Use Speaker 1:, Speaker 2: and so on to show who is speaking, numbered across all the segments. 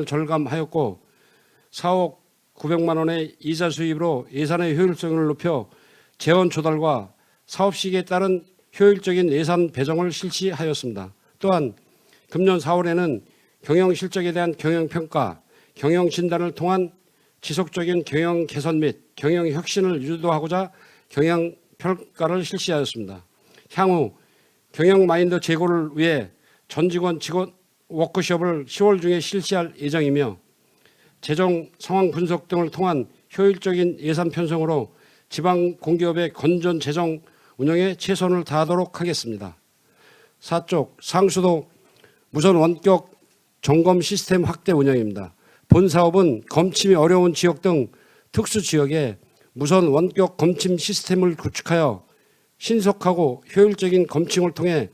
Speaker 1: 절감하였고 4억 900만 원의 이자 수입으로 예산의 효율성을 높여 재원 조달과 사업 시기에 따른 효율적인 예산 배정을 실시하였습니다. 또한 금년 4월에는 경영 실적에 대한 경영 평가, 경영 진단을 통한 지속적인 경영 개선 및 경영 혁신을 유도하고자 경영 평가를 실시하였습니다. 향후 경영 마인드 제고를 위해 전 직원 워크숍을 10월 중에 실시할 예정이며 재정 상황 분석 등을 통한 효율적인 예산 편성으로 지방 공기업의 건전 재정 운영에 최선을 다하도록 하겠습니다. 4쪽 상수도 무선 원격 점검 시스템 확대 운영입니다. 본 사업은 검침이 어려운 지역 등 특수 지역에 무선 원격 검침 시스템을 구축하여 신속하고 효율적인 검침을 통해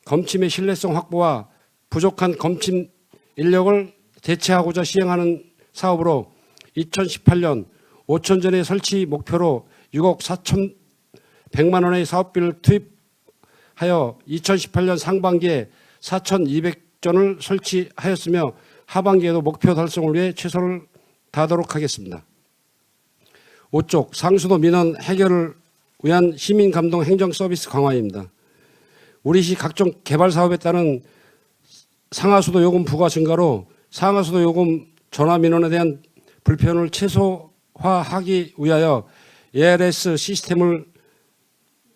Speaker 1: 검침의 신뢰성 확보와 부족한 검침 인력을 대체하고자 시행하는 사업으로 2018년 5천전의 설치 목표로 6억 4,100만 원의 사업비를 투입하여 2018년 상반기에 4,200전을 설치하였으며 하반기에도 목표 달성을 위해 최선을 다하도록 하겠습니다. 5쪽 상수도 민원 해결을 위한 시민감동 행정 서비스 강화입니다. 우리시 각종 개발 사업에 따른 상하수도 요금 부과 증가로 상하수도 요금 전화 민원에 대한 불편을 최소화하기 위하여 ARS 시스템을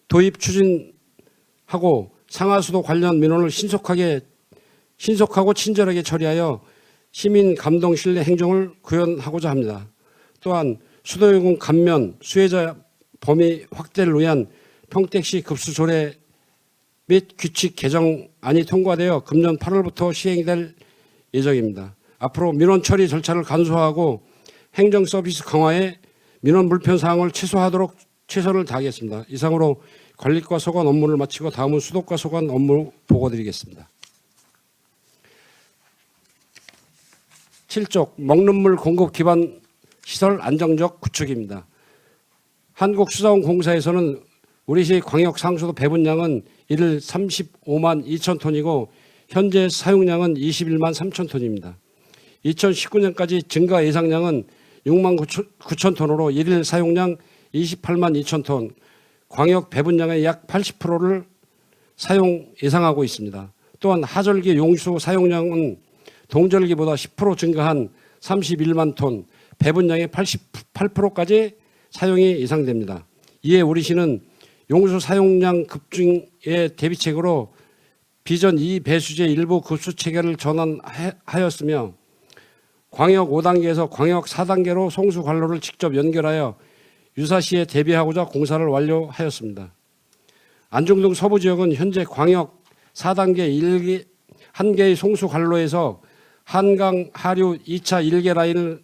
Speaker 1: 도입 추진하고 상하수도 관련 민원을 신속하고 친절하게 처리하여 시민 감동 신뢰 행정을 구현하고자 합니다. 또한 수도요금 감면 수혜자 범위 확대를 위한 평택시 급수 조례 및 규칙 개정안이 통과되어 금년 8월부터 시행될 예정입니다. 앞으로 민원 처리 절차를 간소화하고 행정 서비스 강화에 민원 불편 사항을 최소화하도록 최선을 다하겠습니다. 이상으로 관리과 소관 업무를 마치고 다음은 수도과 소관 업무 보고드리겠습니다. 7쪽 먹는 물 공급 기반 시설 안정적 구축입니다. 한국수자원공사에서는 우리시 광역 상수도 배분량은 이를 35만 2천 톤이고 현재 사용량은 21만 3천 톤입니다. 2019년까지 증가 예상량은 6만 9천 톤으로 일일 사용량 28만 2천 톤, 광역 배분량의 약 80%를 사용 예상하고 있습니다. 또한 하절기 용수 사용량은 동절기보다 10% 증가한 31만 톤, 배분량의 88%까지 사용이 예상됩니다. 이에 우리시는 용수 사용량 급증의 대비책으로 비전 2 배수제 일부 급수 체계를 전환하였으며 광역 5단계에서 광역 4단계로 송수 관로를 직접 연결하여 유사시에 대비하고자 공사를 완료하였습니다. 안중동 서부 지역은 현재 광역 4단계 1개의 송수 관로에서 한강 하류 2차 1개 라인을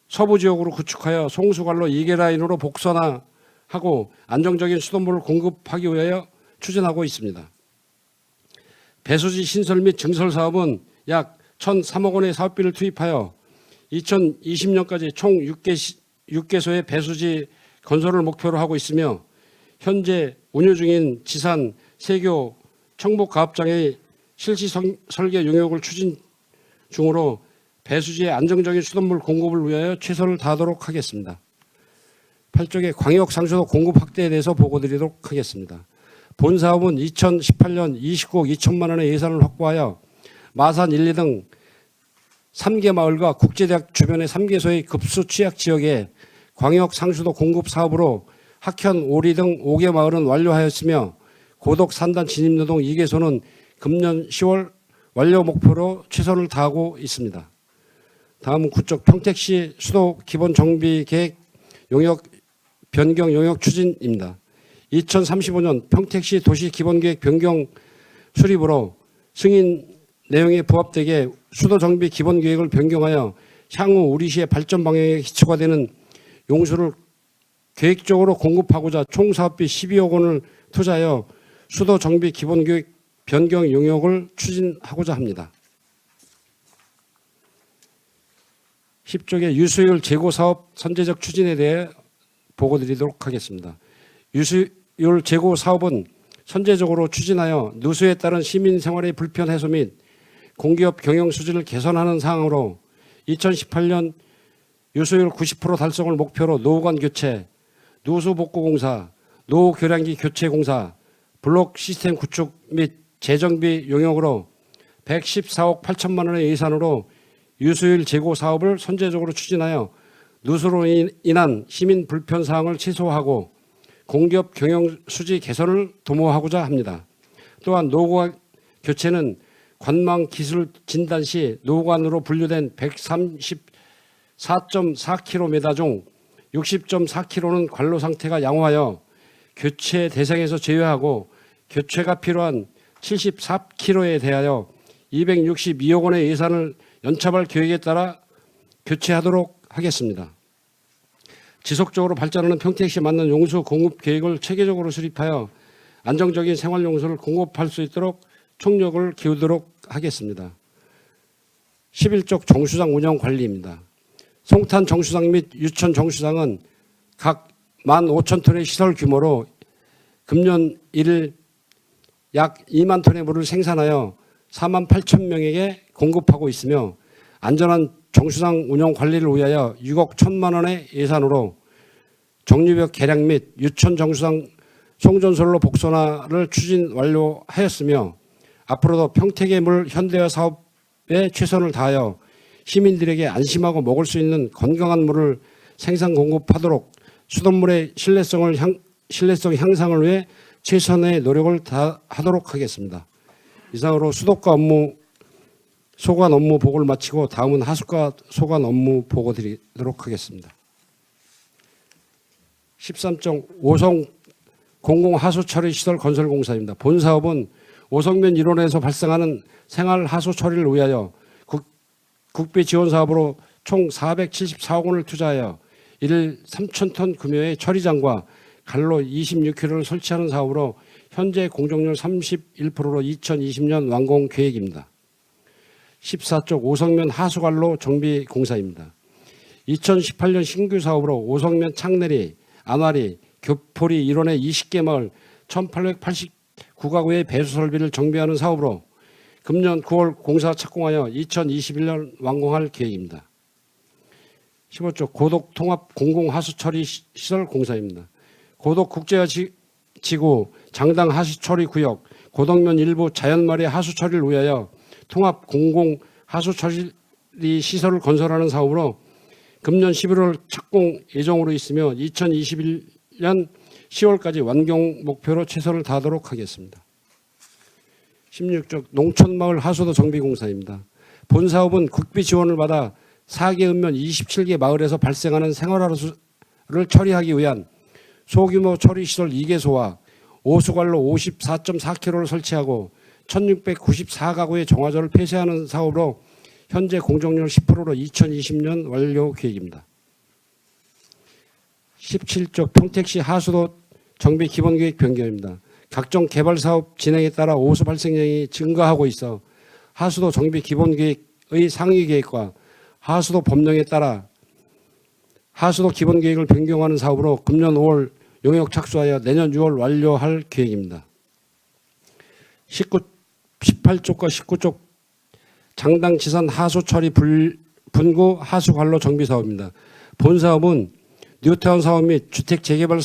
Speaker 1: 서부 지역으로 구축하여 송수 관로 2개 라인으로 복선화하고 안정적인 수돗물을 공급하기 위하여 추진하고 있습니다. 배수지 신설 및 증설 사업은 약 1,003억 원의 사업비를 투입하여 2020년까지 총 6개소의 배수지 건설을 목표로 하고 있으며 현재 운유 중인 지산, 세교, 청복 가업장의 실시 설계 용역을 추진 중으로 배수지의 안정적인 수돗물 공급을 위하여 최선을 다하도록 하겠습니다. 8쪽의 광역 상수도 공급 확대에 대해서 보고드리도록 하겠습니다. 본 사업은 2018년 29억 2천만 원의 예산을 확보하여 마산 1, 2등 3개 마을과 국제대학 주변의 3개소의 급수 취약 지역에 광역 상수도 공급 사업으로 학현, 오리 등 5개 마을은 완료하였으며 고덕 산단 진입로동 2개소는 금년 10월 완료 목표로 최선을 다하고 있습니다. 다음은 9쪽 평택시 수도 기본 정비 계획 용역 변경 용역 추진입니다. 2035년 평택시 도시 기본계획 변경 수립으로 승인 내용에 부합되게 수도 정비 기본계획을 변경하여 향후 우리시의 발전 방향에 기초가 되는 용수를 계획적으로 공급하고자 총 사업비 12억 원을 투자하여 수도 정비 기본계획 변경 용역을 추진하고자 합니다. 10쪽의 유수율 제고 사업 선제적 추진에 대해 보고드리도록 하겠습니다. 유수율 제고 사업은 선제적으로 추진하여 누수에 따른 시민 생활의 불편 해소 및 공기업 경영 수준을 개선하는 사항으로 2018년 유수율 90% 달성을 목표로 노후관 교체, 누수복구공사, 노후교량기 교체공사, 블록 시스템 구축 및 재정비 용역으로 114억 8천만 원의 예산으로 유수율 제고 사업을 선제적으로 추진하여 누수로 인한 시민 불편 사항을 최소화하고 공기업 경영 수지 개선을 도모하고자 합니다. 또한 노후관 교체는 관망 기술 진단 시 노후관으로 분류된 134.4km 중 60.4km는 관로 상태가 양호하여 교체 대상에서 제외하고 교체가 필요한 74km에 대하여 262억 원의 예산을 연차발 계획에 따라 교체하도록 하겠습니다. 지속적으로 발전하는 평택시에 맞는 용수 공급 계획을 체계적으로 수립하여 안정적인 생활용수를 공급할 수 있도록 총력을 기울이도록 하겠습니다. 11쪽 정수장 운영 관리입니다. 송탄 정수장 및 유천 정수장은 각 15,000톤의 시설 규모로 금년 1일 약 2만 톤의 물을 생산하여 48,000명에게 공급하고 있으며 안전한 정수장 운영 관리를 위하여 6억 1천만 원의 예산으로 정류벽 개량 및 유천 정수장 송전솔로 복선화를 추진 완료하였으며 앞으로도 평택의 물 현대화 사업에 최선을 다하여 시민들에게 안심하고 먹을 수 있는 건강한 물을 생산 공급하도록 수돗물의 신뢰성 향상을 위해 최선의 노력을 다하도록 하겠습니다. 이상으로 수도과 업무 소관 업무 보고를 마치고 다음은 하수과 소관 업무 보고 드리도록 하겠습니다. 13종 오성 공공하수처리시설 건설공사입니다. 본 사업은 오성면 일원에서 발생하는 생활하수 처리를 위하여 국비 지원 사업으로 총 474억 원을 투자하여 1일 3,000톤 규모의 처리장과 갈로 26km를 설치하는 사업으로 현재 공정률 31%로 2020년 완공 계획입니다. 14쪽 오성면 하수관로 정비 공사입니다. 2018년 신규 사업으로 오성면 창내리, 안화리, 교포리 일원의 20개 마을 1,889가구의 배수 설비를 정비하는 사업으로 금년 9월 공사 착공하여 2021년 완공할 계획입니다. 15쪽 고독 통합 공공하수처리 시설 공사입니다. 고독 국제지구 장당 하수처리 구역 고덕면 일부 자연마리 하수처리를 위하여 통합 공공하수처리 시설을 건설하는 사업으로 금년 11월 착공 예정으로 있으며 2021년 10월까지 완공 목표로 최선을 다하도록 하겠습니다. 16쪽 농촌마을 하수도 정비공사입니다. 본 사업은 국비 지원을 받아 4개 읍면 27개 마을에서 발생하는 생활하수를 처리하기 위한 소규모 처리시설 2개소와 오수관로 54.4km를 설치하고 1,694가구의 정화조를 폐쇄하는 사업으로 현재 공정률 10%로 2020년 완료 계획입니다. 17쪽 평택시 하수도 정비 기본계획 변경입니다. 각종 개발사업 진행에 따라 오수 발생량이 증가하고 있어 하수도 정비 기본계획의 상위계획과 하수도 법령에 따라 하수도 기본계획을 변경하는 사업으로 금년 5월 용역 착수하여 내년 6월 완료할 계획입니다. 18쪽과 19쪽 장당 지산 하수 처리 분구 하수 관로 정비 사업입니다. 본 사업은 뉴타운 사업 및 주택 재개발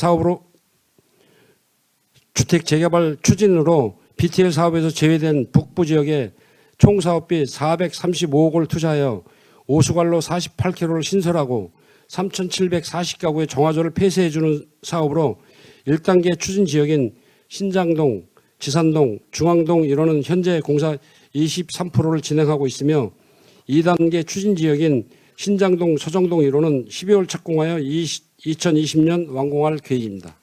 Speaker 1: 추진으로 BTL 사업에서 제외된 북부 지역에 총 사업비 435억 원을 투자하여 오수관로 48km를 신설하고 3,740가구의 정화조를 폐쇄해주는 사업으로 1단계 추진 지역인 신장동, 지산동, 중앙동 일원은 현재 공사 23%를 진행하고 있으며 2단계 추진 지역인 신장동, 서정동 일원은 12월 착공하여 2020년 완공할 계획입니다.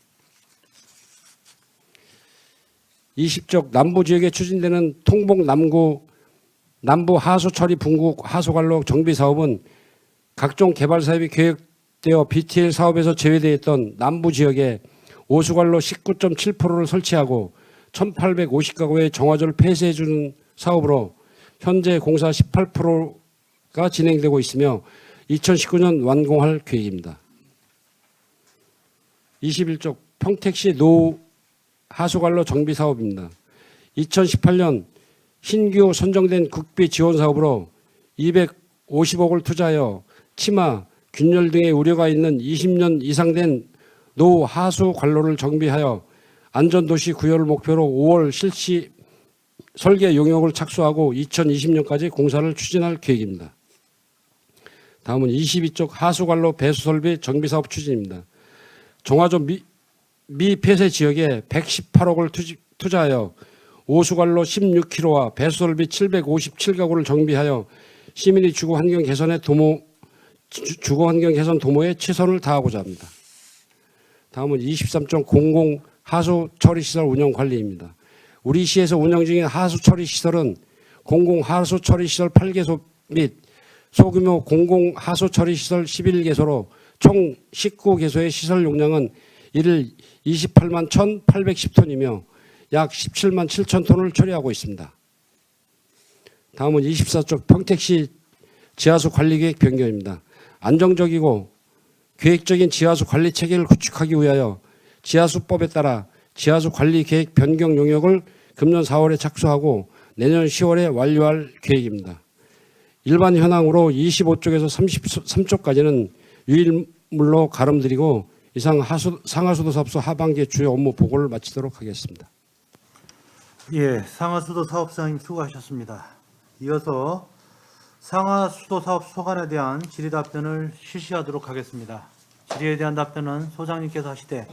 Speaker 1: 20쪽 남부 지역에 추진되는 통봉 남부 하수처리 분구 하수관로 정비 사업은 각종 개발 사업이 계획되어 BTL 사업에서 제외되어 있던 남부 지역에 오수관로 19.7%를 설치하고 1,850가구의 정화조를 폐쇄해 주는 사업으로 현재 공사 18%가 진행되고 있으며 2019년 완공할 계획입니다. 21쪽 평택시 노후 하수관로 정비 사업입니다. 2018년 신규 선정된 국비 지원 사업으로 50억을 투자하여 치마, 균열 등의 우려가 있는 20년 이상 된 노후 하수 관로를 정비하여 안전도시 구현을 목표로 5월 실시 설계 용역을 착수하고 2020년까지 공사를 추진할 계획입니다. 다음은 22쪽 하수관로 배수 설비 정비 사업 추진입니다. 종화조 미폐쇄 지역에 118억을 투자하여 오수관로 16km와 배수 설비 757가구를 정비하여 시민의 주거 환경 개선 도모에 최선을 다하고자 합니다. 다음은 23쪽 공공 하수 처리 시설 운영 관리입니다. 우리 시에서 운영 중인 하수 처리 시설은 공공 하수 처리 시설 8개소 및 소규모 공공 하수 처리 시설 11개소로 총 19개소의 시설 용량은 이를 28만 1,810톤이며 약 17만 7천 톤을 처리하고 있습니다. 다음은 24쪽 평택시 지하수 관리계획 변경입니다. 안정적이고 계획적인 지하수 관리 체계를 구축하기 위하여 지하수법에 따라 지하수 관리 계획 변경 용역을 금년 4월에 착수하고 내년 10월에 완료할 계획입니다. 일반 현황으로 25쪽에서 33쪽까지는 유일물로 가름드리고 이상 상하수도 사업소 하반기 주요 업무 보고를 마치도록 하겠습니다.
Speaker 2: 예, 상하수도 사업사님 수고하셨습니다. 이어서 상하수도 사업 소관에 대한 질의 답변을 실시하도록 하겠습니다. 질의에 대한 답변은 소장님께서 하시되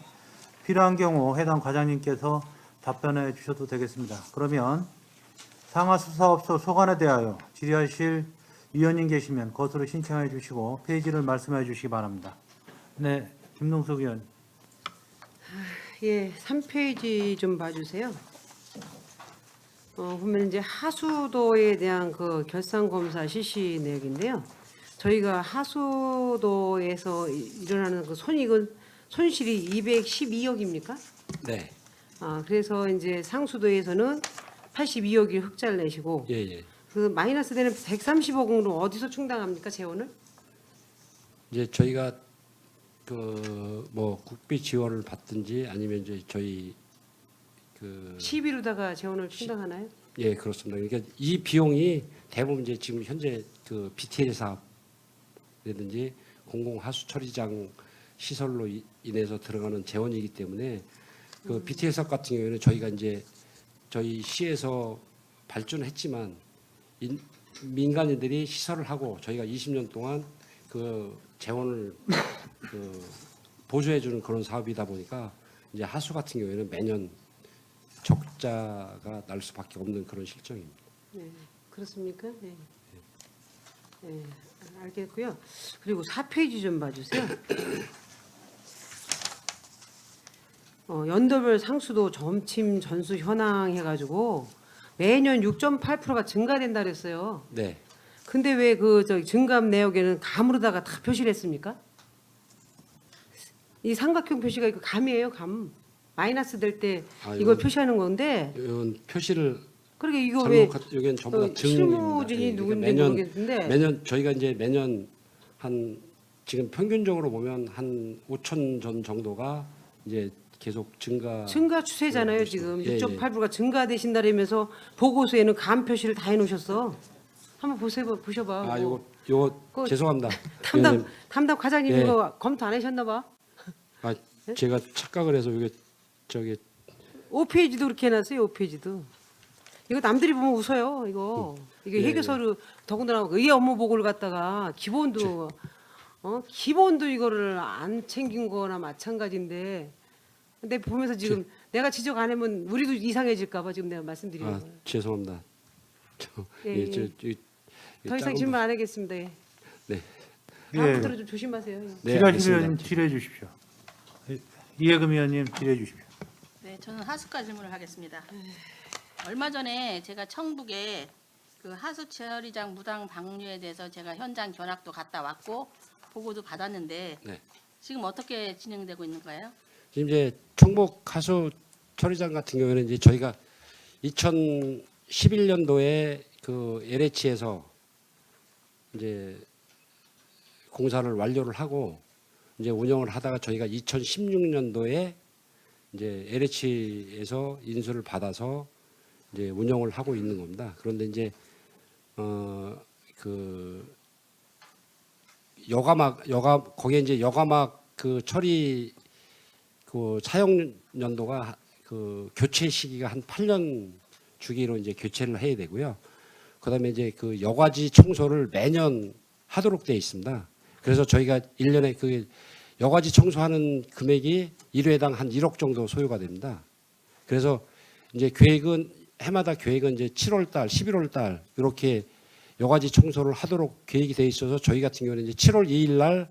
Speaker 2: 필요한 경우 해당 과장님께서 답변해 주셔도 되겠습니다. 그러면 상하수도 사업소 소관에 대하여 질의하실 위원님 계시면 거수로 신청해 주시고 페이지를 말씀해 주시기 바랍니다. 네, 김동석 의원.
Speaker 3: 예, 3페이지 좀 봐주세요. 보면 이제 하수도에 대한 그 결산 검사 실시 내역인데요. 저희가 하수도에서 일어나는 그 손실이 212억입니까?
Speaker 1: 네.
Speaker 3: 그래서 이제 상수도에서는 82억이 흑자를 내시고
Speaker 1: 예.
Speaker 3: 그 마이너스 되는 130억으로 어디서 충당합니까 재원을?
Speaker 1: 이제 저희가 그 뭐 국비 지원을 받든지 아니면 이제 저희 그
Speaker 3: 시비로다가 재원을 충당하나요?
Speaker 1: 예, 그렇습니다. 그러니까 이 비용이 대부분 이제 지금 현재 그 BTL 사업이라든지 공공 하수 처리장 시설로 인해서 들어가는 재원이기 때문에 그 BTL 사업 같은 경우에는 저희가 이제 저희 시에서 발전했지만 민간인들이 시설을 하고 저희가 20년 동안 그 재원을 그 보조해주는 그런 사업이다 보니까 이제 하수 같은 경우에는 매년 적자가 날 수밖에 없는 그런 실정입니다.
Speaker 3: 네, 그렇습니까? 네. 네, 알겠고요. 그리고 4페이지 좀 봐주세요. 연도별 상수도 점침 전수 현황 해가지고 매년 6.8%가 증가된다 그랬어요.
Speaker 1: 네.
Speaker 3: 근데 왜 그 증감 내역에는 감으로다가 다 표시를 했습니까? 이 삼각형 표시가 이거 감이에요, 감. 마이너스 될 때 이걸 표시하는 건데.
Speaker 1: 이건 표시를
Speaker 3: 그러게 이거 왜
Speaker 1: 여기는 전부 다
Speaker 3: 실무진이
Speaker 1: 증입니다.
Speaker 3: 누군지 모르겠는데.
Speaker 1: 매년 저희가 이제 매년 한 지금 평균적으로 보면 한 5천 전 정도가 이제 계속 증가
Speaker 3: 추세잖아요, 지금.
Speaker 1: 예,
Speaker 3: 6.8%가 증가되신다면서 보고서에는 감 표시를 다 해놓으셨어. 한번 보셔봐.
Speaker 1: 아, 요거
Speaker 3: 그거
Speaker 1: 죄송합니다.
Speaker 3: 담당 과장님
Speaker 1: 예.
Speaker 3: 이거 검토 안 하셨나 봐.
Speaker 1: 아, 제가 착각을 해서 이게 저기
Speaker 3: 5페이지도 그렇게 해놨어요. 5페이지도. 이거 남들이 보면 웃어요. 이거
Speaker 1: 예,
Speaker 3: 회계서를 더군다나 의회 업무 보고를 갖다가 기본도 이거를 안 챙긴 거나 마찬가지인데. 근데 보면서 지금 내가 지적 안 하면 우리도 이상해질까봐 지금 내가 말씀드리는
Speaker 1: 아,
Speaker 3: 거예요.
Speaker 1: 죄송합니다.
Speaker 3: 예, 더 이상 질문 안 하겠습니다. 예.
Speaker 1: 네.
Speaker 3: 다음부터는 좀 조심하세요. 예.
Speaker 1: 네,
Speaker 2: 지라실
Speaker 1: 알겠습니다.
Speaker 2: 의원님 질의해 주십시오. 이해금 의원님 질의해 주십시오.
Speaker 4: 네, 저는 하수과 질문을 하겠습니다. 얼마 전에 제가 청북에 그 하수 처리장 무당 방류에 대해서 제가 현장 견학도 갔다 왔고 보고도 받았는데
Speaker 1: 네.
Speaker 4: 지금 어떻게 진행되고 있는가요?
Speaker 1: 지금 이제 청북 하수 처리장 같은 경우에는 이제 저희가 2011년도에 그 LH에서 이제 공사를 완료를 하고 이제 운영을 하다가 저희가 2016년도에 이제 LH에서 인수를 받아서 이제 운영을 하고 있는 겁니다. 그런데 이제 그 여가 거기에 이제 여가막 그 처리 그 사용 연도가 그 교체 시기가 한 8년 주기로 이제 교체를 해야 되고요. 그다음에 이제 그 여과지 청소를 매년 하도록 되어 있습니다. 그래서 저희가 1년에 그 여과지 청소하는 금액이 1회당 한 1억 정도 소요가 됩니다. 그래서 이제 계획은 해마다 계획은 이제 7월 달, 11월 달 이렇게 여과지 청소를 하도록 계획이 돼 있어서 저희 같은 경우는 이제 7월 2일 날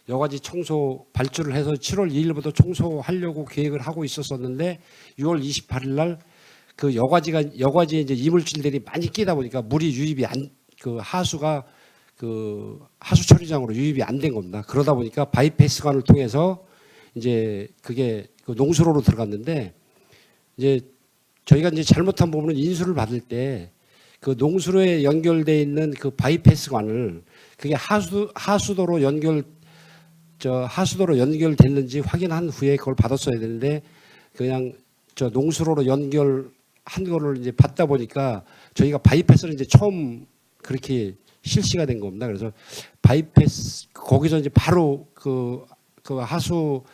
Speaker 1: 여과지 청소 발주를 해서 7월 2일부터 청소하려고 계획을 하고 있었었는데 6월 28일 날 그 여과지에 이제 이물질들이 많이 끼다 보니까 물이 유입이 그 하수가 그 하수 처리장으로 유입이 안 된 겁니다. 그러다 보니까 바이패스관을 통해서 이제 그게 그 농수로로 들어갔는데 이제 저희가 이제 잘못한 부분은 인수를 받을 때 그 농수로에 연결돼 있는 그 바이패스관을 그게 하수도로 연결됐는지 확인한 후에 그걸 받았어야 되는데 그냥 저 농수로로 연결한 거를 이제 받다 보니까 저희가 바이패스를 이제 처음 그렇게 실시가 된 겁니다. 그래서 바이패스 거기서 이제 바로 그 하수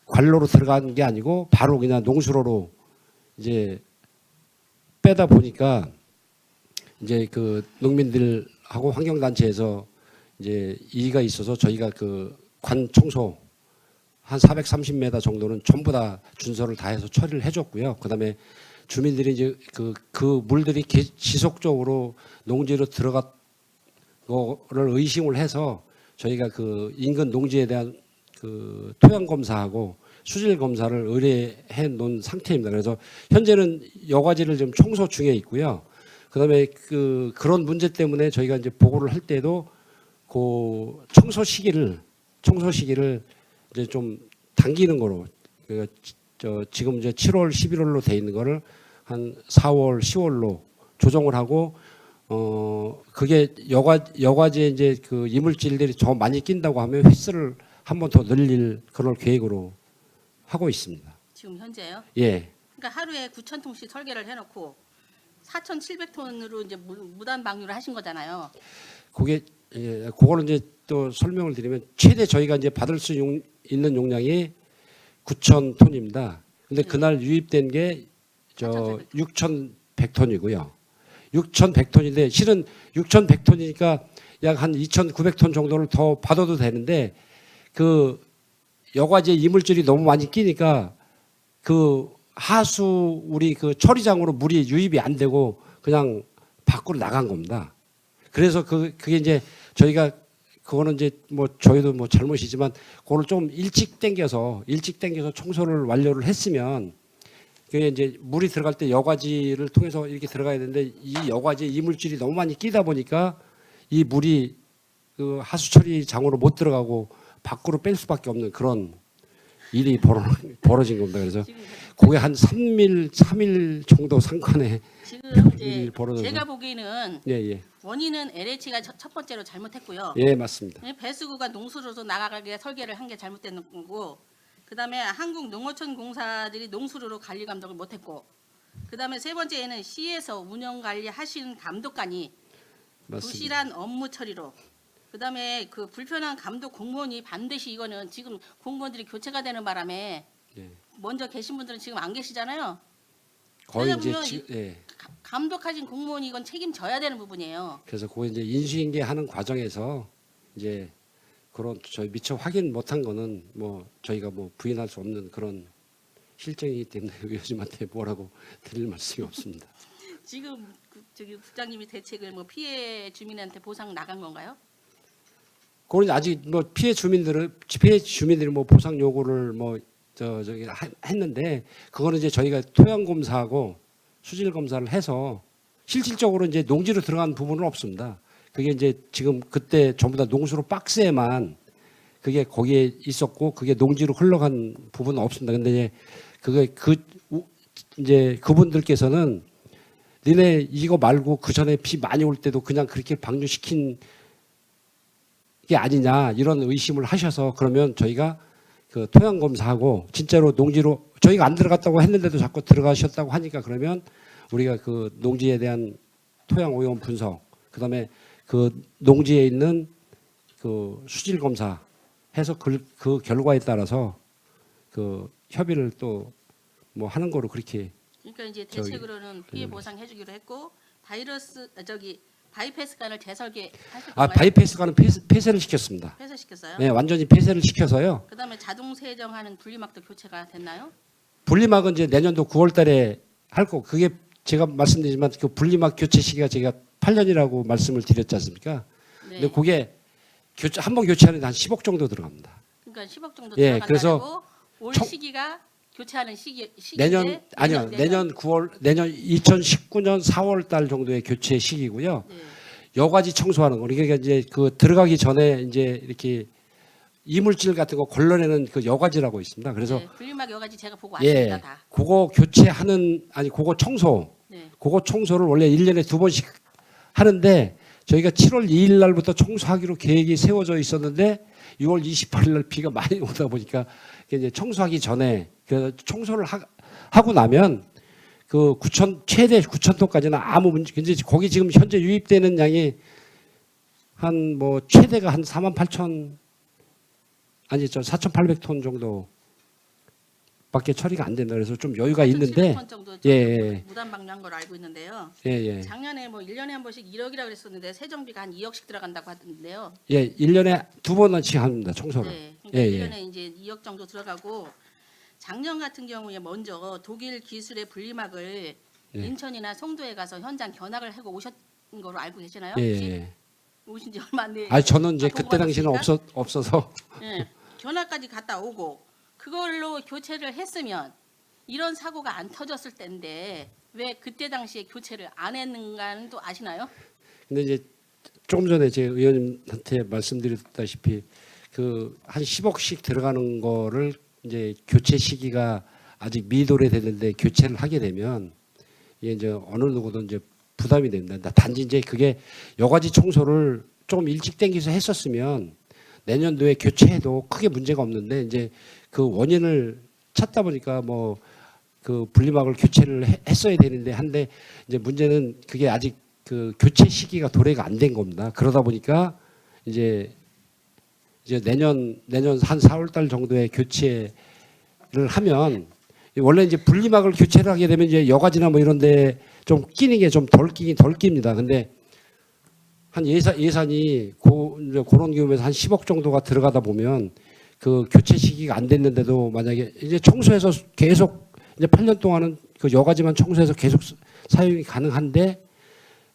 Speaker 1: 관로로 들어간 게 아니고 바로 그냥 농수로로 이제 빼다 보니까 이제 그 농민들하고 환경단체에서 이제 이의가 있어서 저희가 그 관 청소 한 430m 정도는 전부 다 준서를 다해서 처리를 해줬고요. 그다음에 주민들이 이제 그 물들이 지속적으로 농지로 들어간 거를 의심을 해서 저희가 그 인근 농지에 대한 그 토양 검사하고 수질 검사를 의뢰해 놓은 상태입니다. 그래서 현재는 여과지를 지금 청소 중에 있고요. 그다음에 그런 문제 때문에 저희가 이제 보고를 할 때도 그 청소 시기를 이제 좀 당기는 거로 지금 이제 7월, 11월로 돼 있는 거를 한 4월, 10월로 조정을 하고 그게 여과지에 이제 그 이물질들이 더 많이 낀다고 하면 횟수를 한 번 더 늘릴 그런 계획으로 하고 있습니다.
Speaker 4: 지금 현재요?
Speaker 1: 예.
Speaker 4: 그러니까 하루에 9,000통씩 설계를 해놓고 4,700톤으로 이제 무단 방류를 하신 거잖아요.
Speaker 1: 그게 그거는 이제 또 설명을 드리면 최대 저희가 이제 받을 수 있는 용량이 9,000톤입니다. 근데 그날 유입된 게 6,100톤이고요. 6,100톤인데 실은 6,100톤이니까 약 한 2,900톤 정도를 더 받아도 되는데 그 여과지에 이물질이 너무 많이 끼니까 그 하수 우리 그 처리장으로 물이 유입이 안 되고 그냥 밖으로 나간 겁니다. 그래서 그게 이제 저희가 그거는 이제 뭐 저희도 뭐 잘못이지만 그걸 좀 일찍 당겨서 청소를 완료를 했으면 그게 이제 물이 들어갈 때 여과지를 통해서 이렇게 들어가야 되는데 이 여과지에 이물질이 너무 많이 끼다 보니까 이 물이 그 하수 처리장으로 못 들어가고 밖으로 뺄 수밖에 없는 그런 일이 벌어진 겁니다. 그래서 그게 한 3일 정도 상관에
Speaker 4: 지금 이제
Speaker 1: 일이 벌어져서
Speaker 4: 제가 보기에는
Speaker 1: 예.
Speaker 4: 원인은 LH가 첫 번째로 잘못했고요.
Speaker 1: 예, 맞습니다.
Speaker 4: 배수구가 농수로로 나가게 설계를 한 게 잘못된 거고, 그다음에 한국농어촌 공사들이 농수로로 관리 감독을 못했고, 그다음에 세 번째에는 시에서 운영 관리하시는 감독관이
Speaker 1: 맞습니다.
Speaker 4: 부실한 업무 처리로, 그다음에 그 불편한 감독 공무원이 반드시 이거는 지금 공무원들이 교체가 되는 바람에
Speaker 1: 예.
Speaker 4: 먼저 계신 분들은 지금 안 계시잖아요.
Speaker 1: 거의
Speaker 4: 그러다
Speaker 1: 이제
Speaker 4: 보면
Speaker 1: 예.
Speaker 4: 감독하신 공무원이 이건 책임져야 되는 부분이에요.
Speaker 1: 그래서 그거 이제 인수인계하는 과정에서 이제 그런 저희 미처 확인 못한 거는 뭐 저희가 뭐 부인할 수 없는 그런 실정이기 때문에 의원님한테 뭐라고 드릴 말씀이 없습니다.
Speaker 4: 지금 저기 국장님이 대책을 뭐 피해 주민한테 보상 나간 건가요?
Speaker 1: 그건 아직 뭐 피해 주민들이 뭐 보상 요구를 뭐 저기 했는데 그거는 이제 저희가 토양 검사하고 수질 검사를 해서 실질적으로 이제 농지로 들어간 부분은 없습니다. 그게 이제 지금 그때 전부 다 농수로 박스에만 그게 거기에 있었고 그게 농지로 흘러간 부분은 없습니다. 근데 이제 그게 이제 그분들께서는 니네 이거 말고 그 전에 비 많이 올 때도 그냥 그렇게 방류시킨 게 아니냐 이런 의심을 하셔서 그러면 저희가 그 토양 검사하고 진짜로 농지로 저희가 안 들어갔다고 했는데도 자꾸 들어가셨다고 하니까 그러면 우리가 그 농지에 대한 토양 오염 분석 그다음에 그 농지에 있는 그 수질 검사 해서 그 결과에 따라서 그 협의를 또 뭐 하는 거로 그렇게
Speaker 4: 그러니까 이제
Speaker 1: 저기,
Speaker 4: 대책으로는 피해 보상해주기로 했고 바이패스관을 재설계하실
Speaker 1: 아
Speaker 4: 건가요?
Speaker 1: 바이패스관은 폐쇄를 시켰습니다.
Speaker 4: 폐쇄시켰어요?
Speaker 1: 네, 완전히 폐쇄를 시켜서요.
Speaker 4: 그다음에 자동 세정하는 분리막도 교체가 됐나요?
Speaker 1: 분리막은 이제 내년도 9월달에 할 거. 그게 제가 말씀드리지만 그 분리막 교체 시기가 제가 8년이라고 말씀을 드렸지 않습니까?
Speaker 4: 네.
Speaker 1: 근데 그게 한번 교체하는데 한 10억 정도 들어갑니다.
Speaker 4: 그러니까 10억 정도
Speaker 1: 예,
Speaker 4: 들어간다고
Speaker 1: 그래서
Speaker 4: 올
Speaker 1: 총-
Speaker 4: 시기가 교체하는 시기인데
Speaker 1: 내년 아니요 내년 9월 내년 2019년 4월 달 정도의 교체 시기고요.
Speaker 4: 네.
Speaker 1: 여과지 청소하는 거 그러니까 이제 그 들어가기 전에 이제 이렇게 이물질 같은 거 걸러내는 그 여과지라고 있습니다. 그래서
Speaker 4: 네, 분리막 여가지 제가 보고
Speaker 1: 예,
Speaker 4: 왔습니다 다.
Speaker 1: 그거 교체하는 아니 그거 청소
Speaker 4: 네.
Speaker 1: 그거 청소를 원래 1년에 2번씩 하는데 저희가 7월 2일 날부터 청소하기로 계획이 세워져 있었는데 6월 28일 날 비가 많이 오다 보니까 이제 청소하기 전에 그 청소를 하고 나면 그 최대 9,000톤까지는 아무 문제. 근데 거기 지금 현재 유입되는 양이 한 뭐 최대가 한 48,000 아니 저 4,800톤 정도밖에 처리가 안 된다. 그래서 좀 여유가 있는데
Speaker 4: 7톤 정도
Speaker 1: 예, 예.
Speaker 4: 무단 방류한 걸로 알고 있는데요.
Speaker 1: 예, 예.
Speaker 4: 작년에 뭐 1년에 한 번씩 1억이라고 그랬었는데 세정비가 한 2억씩 들어간다고 하던데요.
Speaker 1: 예, 1년에 2번씩 합니다. 청소를.
Speaker 4: 네. 그러니까
Speaker 1: 예, 예.
Speaker 4: 1년에 이제 2억 정도 들어가고 작년 같은 경우에 먼저 독일 기술의 분리막을
Speaker 1: 예.
Speaker 4: 인천이나 송도에 가서 현장 견학을 하고 오신 거로 알고 계시나요?
Speaker 1: 예,
Speaker 4: 혹시?
Speaker 1: 예.
Speaker 4: 오신 지 얼마 안 돼.
Speaker 1: 아니 저는 이제
Speaker 4: 보고
Speaker 1: 그때 당시는
Speaker 4: 받았습니까?
Speaker 1: 없어서
Speaker 4: 예. 견학까지 갔다 오고 그걸로 교체를 했으면 이런 사고가 안 터졌을 텐데 왜 그때 당시에 교체를 안 했는가는 또 아시나요?
Speaker 1: 근데 이제 조금 전에 제 의원님한테 말씀드렸다시피 그 한 10억씩 들어가는 거를 이제 교체 시기가 아직 미도래됐는데 교체를 하게 되면 이게 이제 어느 누구도 이제 부담이 됩니다. 단지 이제 그게 여과지 청소를 조금 일찍 땡겨서 했었으면 내년도에 교체해도 크게 문제가 없는데 이제 그 원인을 찾다 보니까 뭐 그 분리막을 교체를 했어야 되는데 한데 이제 문제는 그게 아직 그 교체 시기가 도래가 안 된 겁니다. 그러다 보니까 이제 내년 한 4월 달 정도에 교체를 하면 원래 이제 분리막을 교체를 하게 되면 이제 여과지나 뭐 이런데 좀 끼는 게 좀 덜 낍니다. 근데 한 예산이 그런 경우에서 한 10억 정도가 들어가다 보면 그 교체 시기가 안 됐는데도 만약에 이제 청소해서 계속 이제 8년 동안은 그 여과지만 청소해서 계속 사용이 가능한데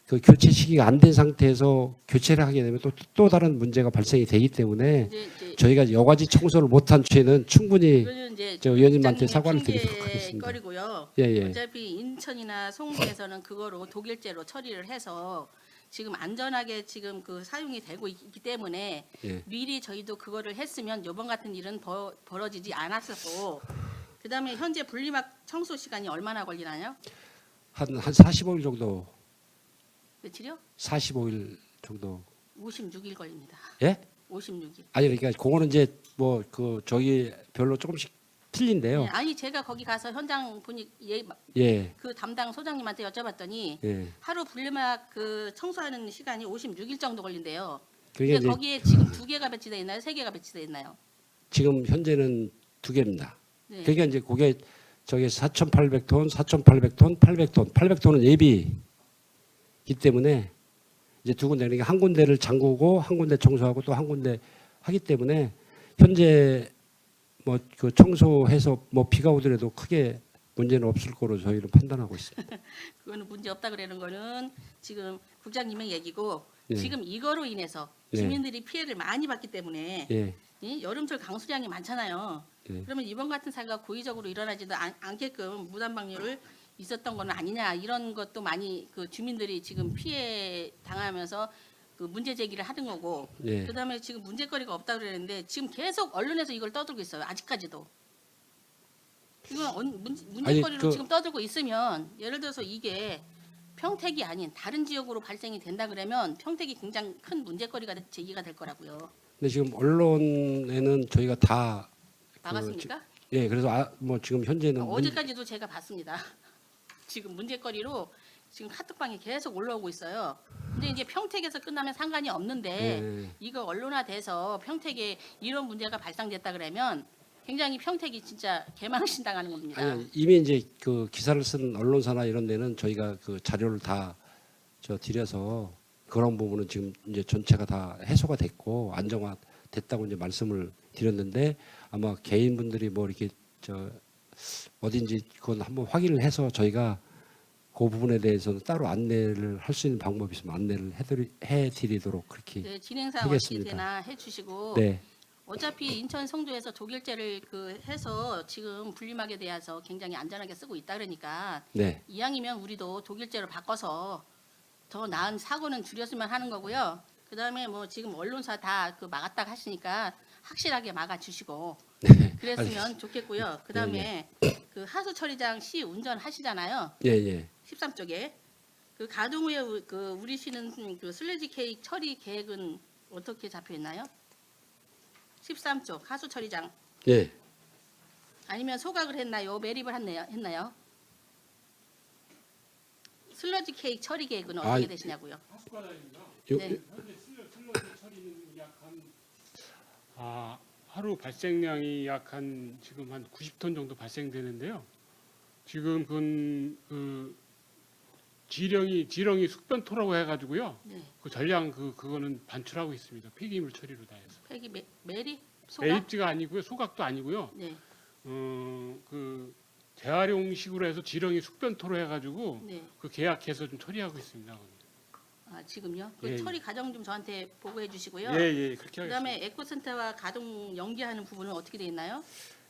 Speaker 1: 그 교체 시기가 안 된 상태에서 교체를 하게 되면 또 다른 문제가 발생이 되기 때문에
Speaker 4: 이제
Speaker 1: 저희가 여과지 청소를 못한 죄는 충분히
Speaker 4: 이거는 이제
Speaker 1: 저 의원님한테
Speaker 4: 국장님의
Speaker 1: 사과를 드리도록
Speaker 4: 핑계
Speaker 1: 하겠습니다.
Speaker 4: 거리고요.
Speaker 1: 예, 예.
Speaker 4: 어차피 인천이나 송도에서는 그거로 독일제로 처리를 해서 지금 안전하게 지금 그 사용이 되고 있기 때문에
Speaker 1: 예.
Speaker 4: 미리 저희도 그거를 했으면 이번 같은 일은 벌어지지 않았었고 그다음에 현재 분리막 청소 시간이 얼마나 걸리나요?
Speaker 1: 한 45일 정도,
Speaker 4: 며칠이요?
Speaker 1: 45일 정도.
Speaker 4: 56일 걸립니다.
Speaker 1: 예?
Speaker 4: 56일.
Speaker 1: 아니 그러니까 그거는 이제 뭐 그 저희 별로 조금씩 틀린데요.
Speaker 4: 네, 아니 제가 거기 가서 현장 보니
Speaker 1: 예,
Speaker 4: 그 담당 소장님한테 여쭤봤더니
Speaker 1: 예.
Speaker 4: 하루 분리막 그 청소하는 시간이 56일 정도 걸린대요.
Speaker 1: 그게
Speaker 4: 근데
Speaker 1: 이제
Speaker 4: 거기에 지금 2개가 배치돼 있나요? 3개가 배치돼 있나요?
Speaker 1: 지금 현재는 2개입니다.
Speaker 4: 네.
Speaker 1: 그러니까 이제 그게 저기 4,800톤, 4,800톤, 800톤, 800톤은 예비이기 때문에 이제 두 군데 그러니까 한 군데를 잠그고 한 군데 청소하고 또 한 군데 하기 때문에 현재 뭐 그 청소해서 뭐 비가 오더라도 크게 문제는 없을 거로 저희는 판단하고 있습니다.
Speaker 4: 그거는 문제 없다 그러는 거는 지금 국장님의 얘기고
Speaker 1: 예.
Speaker 4: 지금 이거로 인해서
Speaker 1: 예.
Speaker 4: 주민들이 피해를 많이 받기 때문에
Speaker 1: 예,
Speaker 4: 이 여름철 강수량이 많잖아요.
Speaker 1: 예.
Speaker 4: 그러면 이번 같은 사고가 고의적으로 일어나지도 않게끔 무단 방류를 있었던 건 아니냐 이런 것도 많이 그 주민들이 지금 피해 당하면서 그 문제 제기를 하는 거고
Speaker 1: 예.
Speaker 4: 그다음에 지금 문제거리가 없다 그러는데 지금 계속 언론에서 이걸 떠들고 있어요. 아직까지도. 이건 문제거리로
Speaker 1: 그-
Speaker 4: 지금 떠들고 있으면 예를 들어서 이게 평택이 아닌 다른 지역으로 발생이 된다 그러면 평택이 굉장히 큰 문제거리가 제기가 될 거라고요.
Speaker 1: 근데 지금 언론에는 저희가 다
Speaker 4: 나갔습니까?
Speaker 1: 예, 그래서 뭐 지금 현재는
Speaker 4: 어제까지도 제가 봤습니다. 지금 문제거리로 지금 카톡방에 계속 올라오고 있어요. 근데 이제 평택에서 끝나면 상관이 없는데
Speaker 1: 네.
Speaker 4: 이거 언론화돼서 평택에 이런 문제가 발생됐다 그러면 굉장히 평택이 진짜 개망신당하는 겁니다.
Speaker 1: 아니, 이미 이제 그 기사를 쓴 언론사나 이런 데는 저희가 그 자료를 다 드려서 그런 부분은 지금 이제 전체가 다 해소가 됐고 안정화 됐다고 이제 말씀을 드렸는데 아마 개인분들이 뭐 이렇게 어딘지 그건 한번 확인을 해서 저희가 그 부분에 대해서는 따로 안내를 할 수 있는 방법이 있으면 안내를 해드리도록 그렇게.
Speaker 4: 네, 진행상 어떻게
Speaker 1: 하겠습니다.
Speaker 4: 되나 해주시고
Speaker 1: 네,
Speaker 4: 어차피 인천 송도에서 독일제를 해서 지금 분리막에 대해서 굉장히 안전하게 쓰고 있다 그러니까
Speaker 1: 네,
Speaker 4: 이왕이면 우리도 독일제로 바꿔서 더 나은 사고는 줄였으면 하는 거고요. 그다음에 뭐 지금 언론사 다 막았다 하시니까 확실하게 막아주시고
Speaker 1: 네.
Speaker 4: 그랬으면 좋겠고요. 그다음에 그 하수 처리장 시 운전하시잖아요.
Speaker 1: 예, 예.
Speaker 4: 13쪽에 그 가동 후에 우리시는 그 슬래지 케이크 처리 계획은 어떻게 잡혀 있나요? 13쪽 하수 처리장
Speaker 1: 예.
Speaker 4: 아니면 소각을 했나요? 매립을 했나요? 슬러지 케이크 처리 계획은 어떻게 되시냐고요?
Speaker 1: 요,
Speaker 4: 네.
Speaker 5: 하루 발생량이 약 한 지금 한 90톤 정도 발생되는데요. 지금 그 지렁이 숙변토라고 해가지고요.
Speaker 4: 네.
Speaker 5: 그 전량 그거는 반출하고 있습니다. 폐기물 처리로 다 해서.
Speaker 4: 폐기 매립 소각
Speaker 5: 매입지가 아니고요, 소각도 아니고요.
Speaker 4: 네.
Speaker 5: 그 재활용식으로 해서 지렁이 숙변토로 해가지고
Speaker 4: 네.
Speaker 5: 그 계약해서 좀 처리하고 있습니다.
Speaker 4: 아, 지금요? 그
Speaker 5: 예,
Speaker 4: 처리 과정 좀 저한테 보고해 주시고요.
Speaker 5: 예, 그렇게 하겠습니다.
Speaker 4: 그다음에 에코센터와 가동 연계하는 부분은 어떻게 돼 있나요?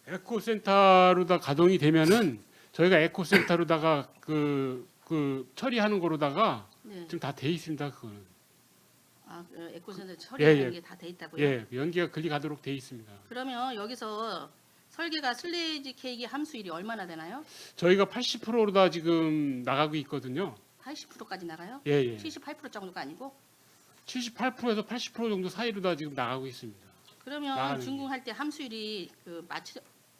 Speaker 5: 에코센터로다 가동이 되면은 저희가 에코센터로다가 그 처리하는 거로다가
Speaker 4: 네.
Speaker 5: 지금 다 돼 있습니다. 그거는.
Speaker 4: 에코센터 처리하는
Speaker 5: 예.
Speaker 4: 게 다 돼 있다고요?
Speaker 5: 예, 연기가 걸리 가도록 돼 있습니다.
Speaker 4: 그러면 여기서 설계가 슬래지 케이크 함수율이 얼마나 되나요?
Speaker 5: 저희가 80%로다 지금 나가고 있거든요.
Speaker 4: 80%까지 나가요?
Speaker 5: 예.
Speaker 4: 78% 정도가 아니고?
Speaker 5: 78%에서 80% 정도 사이로다 지금 나가고 있습니다.
Speaker 4: 그러면
Speaker 5: 나가는
Speaker 4: 준공할 때 함수율이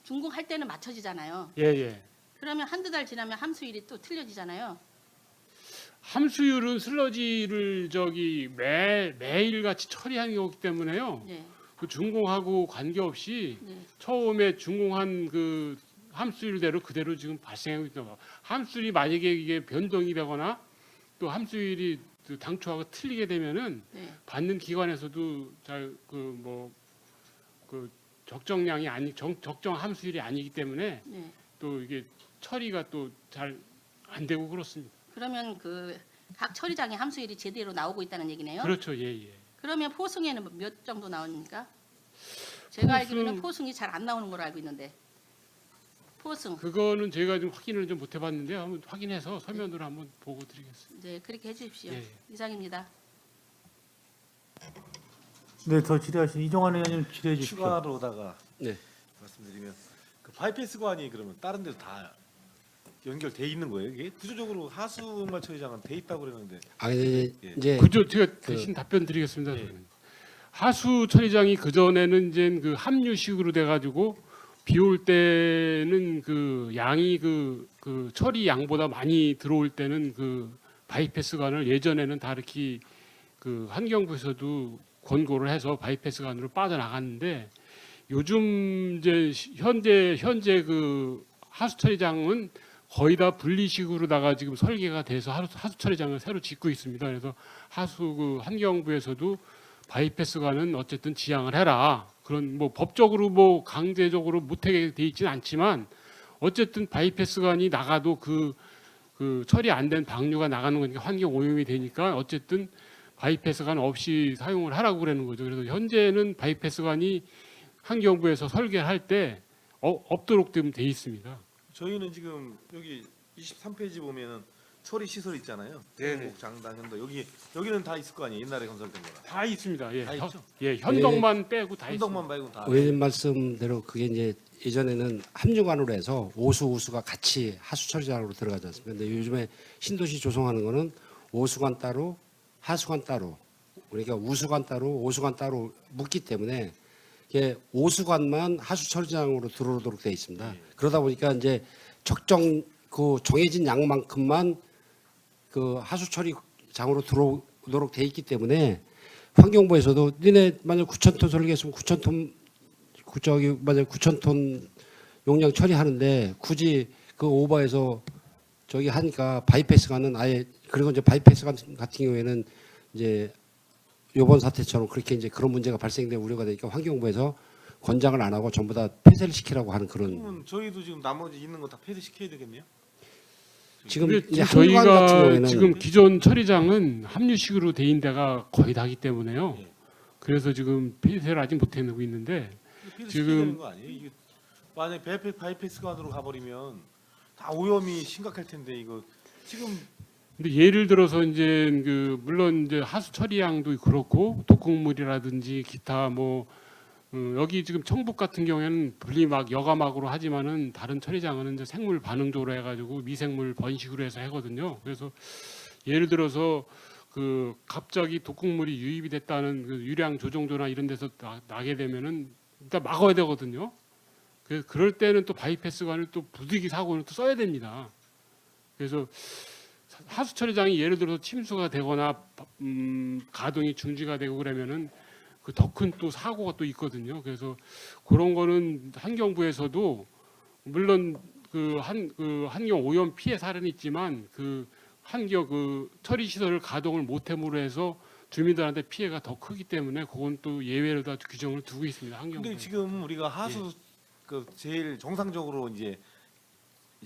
Speaker 4: 준공할 때는 맞춰지잖아요.
Speaker 5: 예.
Speaker 4: 그러면 한두 달 지나면 함수율이 또 틀려지잖아요.
Speaker 5: 함수율은 슬러지를 매일 같이 처리하는 거기 때문에요.
Speaker 4: 네.
Speaker 5: 그 준공하고 관계없이
Speaker 4: 네.
Speaker 5: 처음에 준공한 그 함수율대로 그대로 지금 발생하고 있다. 함수율이 만약에 이게 변동이 되거나 또 함수율이 당초하고 틀리게 되면은
Speaker 4: 네.
Speaker 5: 받는 기관에서도 잘 적정량이 적정 함수율이 아니기 때문에
Speaker 4: 네.
Speaker 5: 또 이게 처리가 또 잘 안 되고 그렇습니다.
Speaker 4: 그러면 각 처리장의 함수율이 제대로 나오고 있다는 얘기네요.
Speaker 5: 그렇죠, 예.
Speaker 4: 그러면 포승에는 몇 정도 나옵니까? 제가 알기로는
Speaker 5: 포승-
Speaker 4: 포승이 잘 안 나오는 걸로 알고 있는데. 포승.
Speaker 5: 그거는 저희가 좀 확인을 좀 못 해봤는데요. 한번 확인해서 서면으로 한번 보고 드리겠습니다.
Speaker 4: 네, 그렇게 해주십시오.
Speaker 5: 예.
Speaker 4: 이상입니다.
Speaker 2: 네, 더 질의하신 이종환 의원님 질의해 주십시오.
Speaker 6: 추가로다가
Speaker 1: 네.
Speaker 6: 말씀드리면 그 바이패스관이 그러면 다른 데도 다 연결돼 있는 거예요? 이게 구조적으로 하수만 처리장은 돼 있다고 그러는데
Speaker 1: 이제
Speaker 5: 그죠? 제가 대신 답변 드리겠습니다.
Speaker 6: 예.
Speaker 5: 저는. 하수 처리장이 그 전에는 이제 그 함유식으로 돼가지고 비 올 때는 그 양이 그 처리 양보다 많이 들어올 때는 그 바이패스관을 예전에는 다 이렇게 그 환경부에서도 권고를 해서 바이패스관으로 빠져나갔는데 요즘 이제 현재 그 하수 처리장은 거의 다 분리식으로다가 지금 설계가 돼서 하수 처리장을 새로 짓고 있습니다. 그래서 환경부에서도 바이패스관은 어쨌든 지양을 해라. 그런 법적으로 강제적으로 못하게 돼 있지는 않지만 어쨌든 바이패스관이 나가도 그 처리 안 된 방류가 나가는 거니까 환경 오염이 되니까 어쨌든 바이패스관 없이 사용을 하라고 그러는 거죠. 그래서 현재는 바이패스관이 환경부에서 설계할 때 없도록 돼 있습니다.
Speaker 6: 저희는 지금 여기 23페이지 보면은 처리 시설 있잖아요.
Speaker 5: 네네.
Speaker 6: 한국 장당 현도 여기는 다 있을 거 아니에요. 옛날에 건설된 거라.
Speaker 5: 다 있습니다. 예,
Speaker 6: 다 있죠?
Speaker 5: 현덕만 빼고 다 있습니다.
Speaker 6: 한덕만 말고 다.
Speaker 1: 의원님 말씀대로 그게 이제 예전에는 함유관으로 해서 오수가 같이 하수처리장으로 들어가지 않습니까? 근데 요즘에 신도시 조성하는 거는 오수관 따로 하수관 따로 그러니까 우수관 따로 오수관 따로 묻기 때문에 이게 오수관만 하수처리장으로 들어오도록 되어 있습니다. 그러다 보니까 이제 정해진 양만큼만 그 하수 처리장으로 들어오도록 돼 있기 때문에 환경부에서도 니네 만약 9,000톤 설계했으면 9,000톤 용량 처리하는데 굳이 그 오버해서 저기 하니까 바이패스관은 아예 그리고 이제 바이패스관 같은 경우에는 이제 요번 사태처럼 그렇게 이제 그런 문제가 발생될 우려가 되니까 환경부에서 권장을 안 하고 전부 다 폐쇄를 시키라고 하는 그런
Speaker 6: 그러면 저희도 지금 나머지 있는 거 다 폐쇄시켜야 되겠네요.
Speaker 1: 지금
Speaker 5: 근데
Speaker 1: 이제 한관 같은
Speaker 5: 저희가
Speaker 1: 경우에는
Speaker 5: 지금 기존 처리장은 합류식으로 돼 있는 데가 거의 다기 때문에요.
Speaker 6: 예.
Speaker 5: 그래서 지금 폐쇄를 아직 못 해내고 있는데
Speaker 6: 폐쇄시켜야
Speaker 5: 지금-
Speaker 6: 되는 거 아니에요? 이게 만약 바이패스관으로 가버리면 다 오염이 심각할 텐데 이거 지금
Speaker 5: 근데 예를 들어서 이제 그 물론 이제 하수 처리량도 그렇고 독극물이라든지 기타 뭐 여기 지금 청북 같은 경우에는 분리 막 여과막으로 하지만은 다른 처리장은 이제 생물 반응조로 해가지고 미생물 번식으로 해서 하거든요. 그래서 예를 들어서 그 갑자기 독극물이 유입이 됐다는 그 유량 조정조나 이런 데서 나게 되면은 일단 막아야 되거든요. 그래서 그럴 때는 또 바이패스관을 또 부득이 사고를 또 써야 됩니다. 그래서 하수 처리장이 예를 들어서 침수가 되거나 가동이 중지가 되고 그러면은 그 더 큰 또 사고가 또 있거든요. 그래서 그런 거는 환경부에서도 물론 그 환경 오염 피해 사례는 있지만 그 환경 그 처리 시설을 가동을 못함으로 해서 주민들한테 피해가 더 크기 때문에 그건 또 예외로 다 규정을 두고 있습니다. 환경부.
Speaker 6: 근데 지금 우리가 하수 그 제일 정상적으로 이제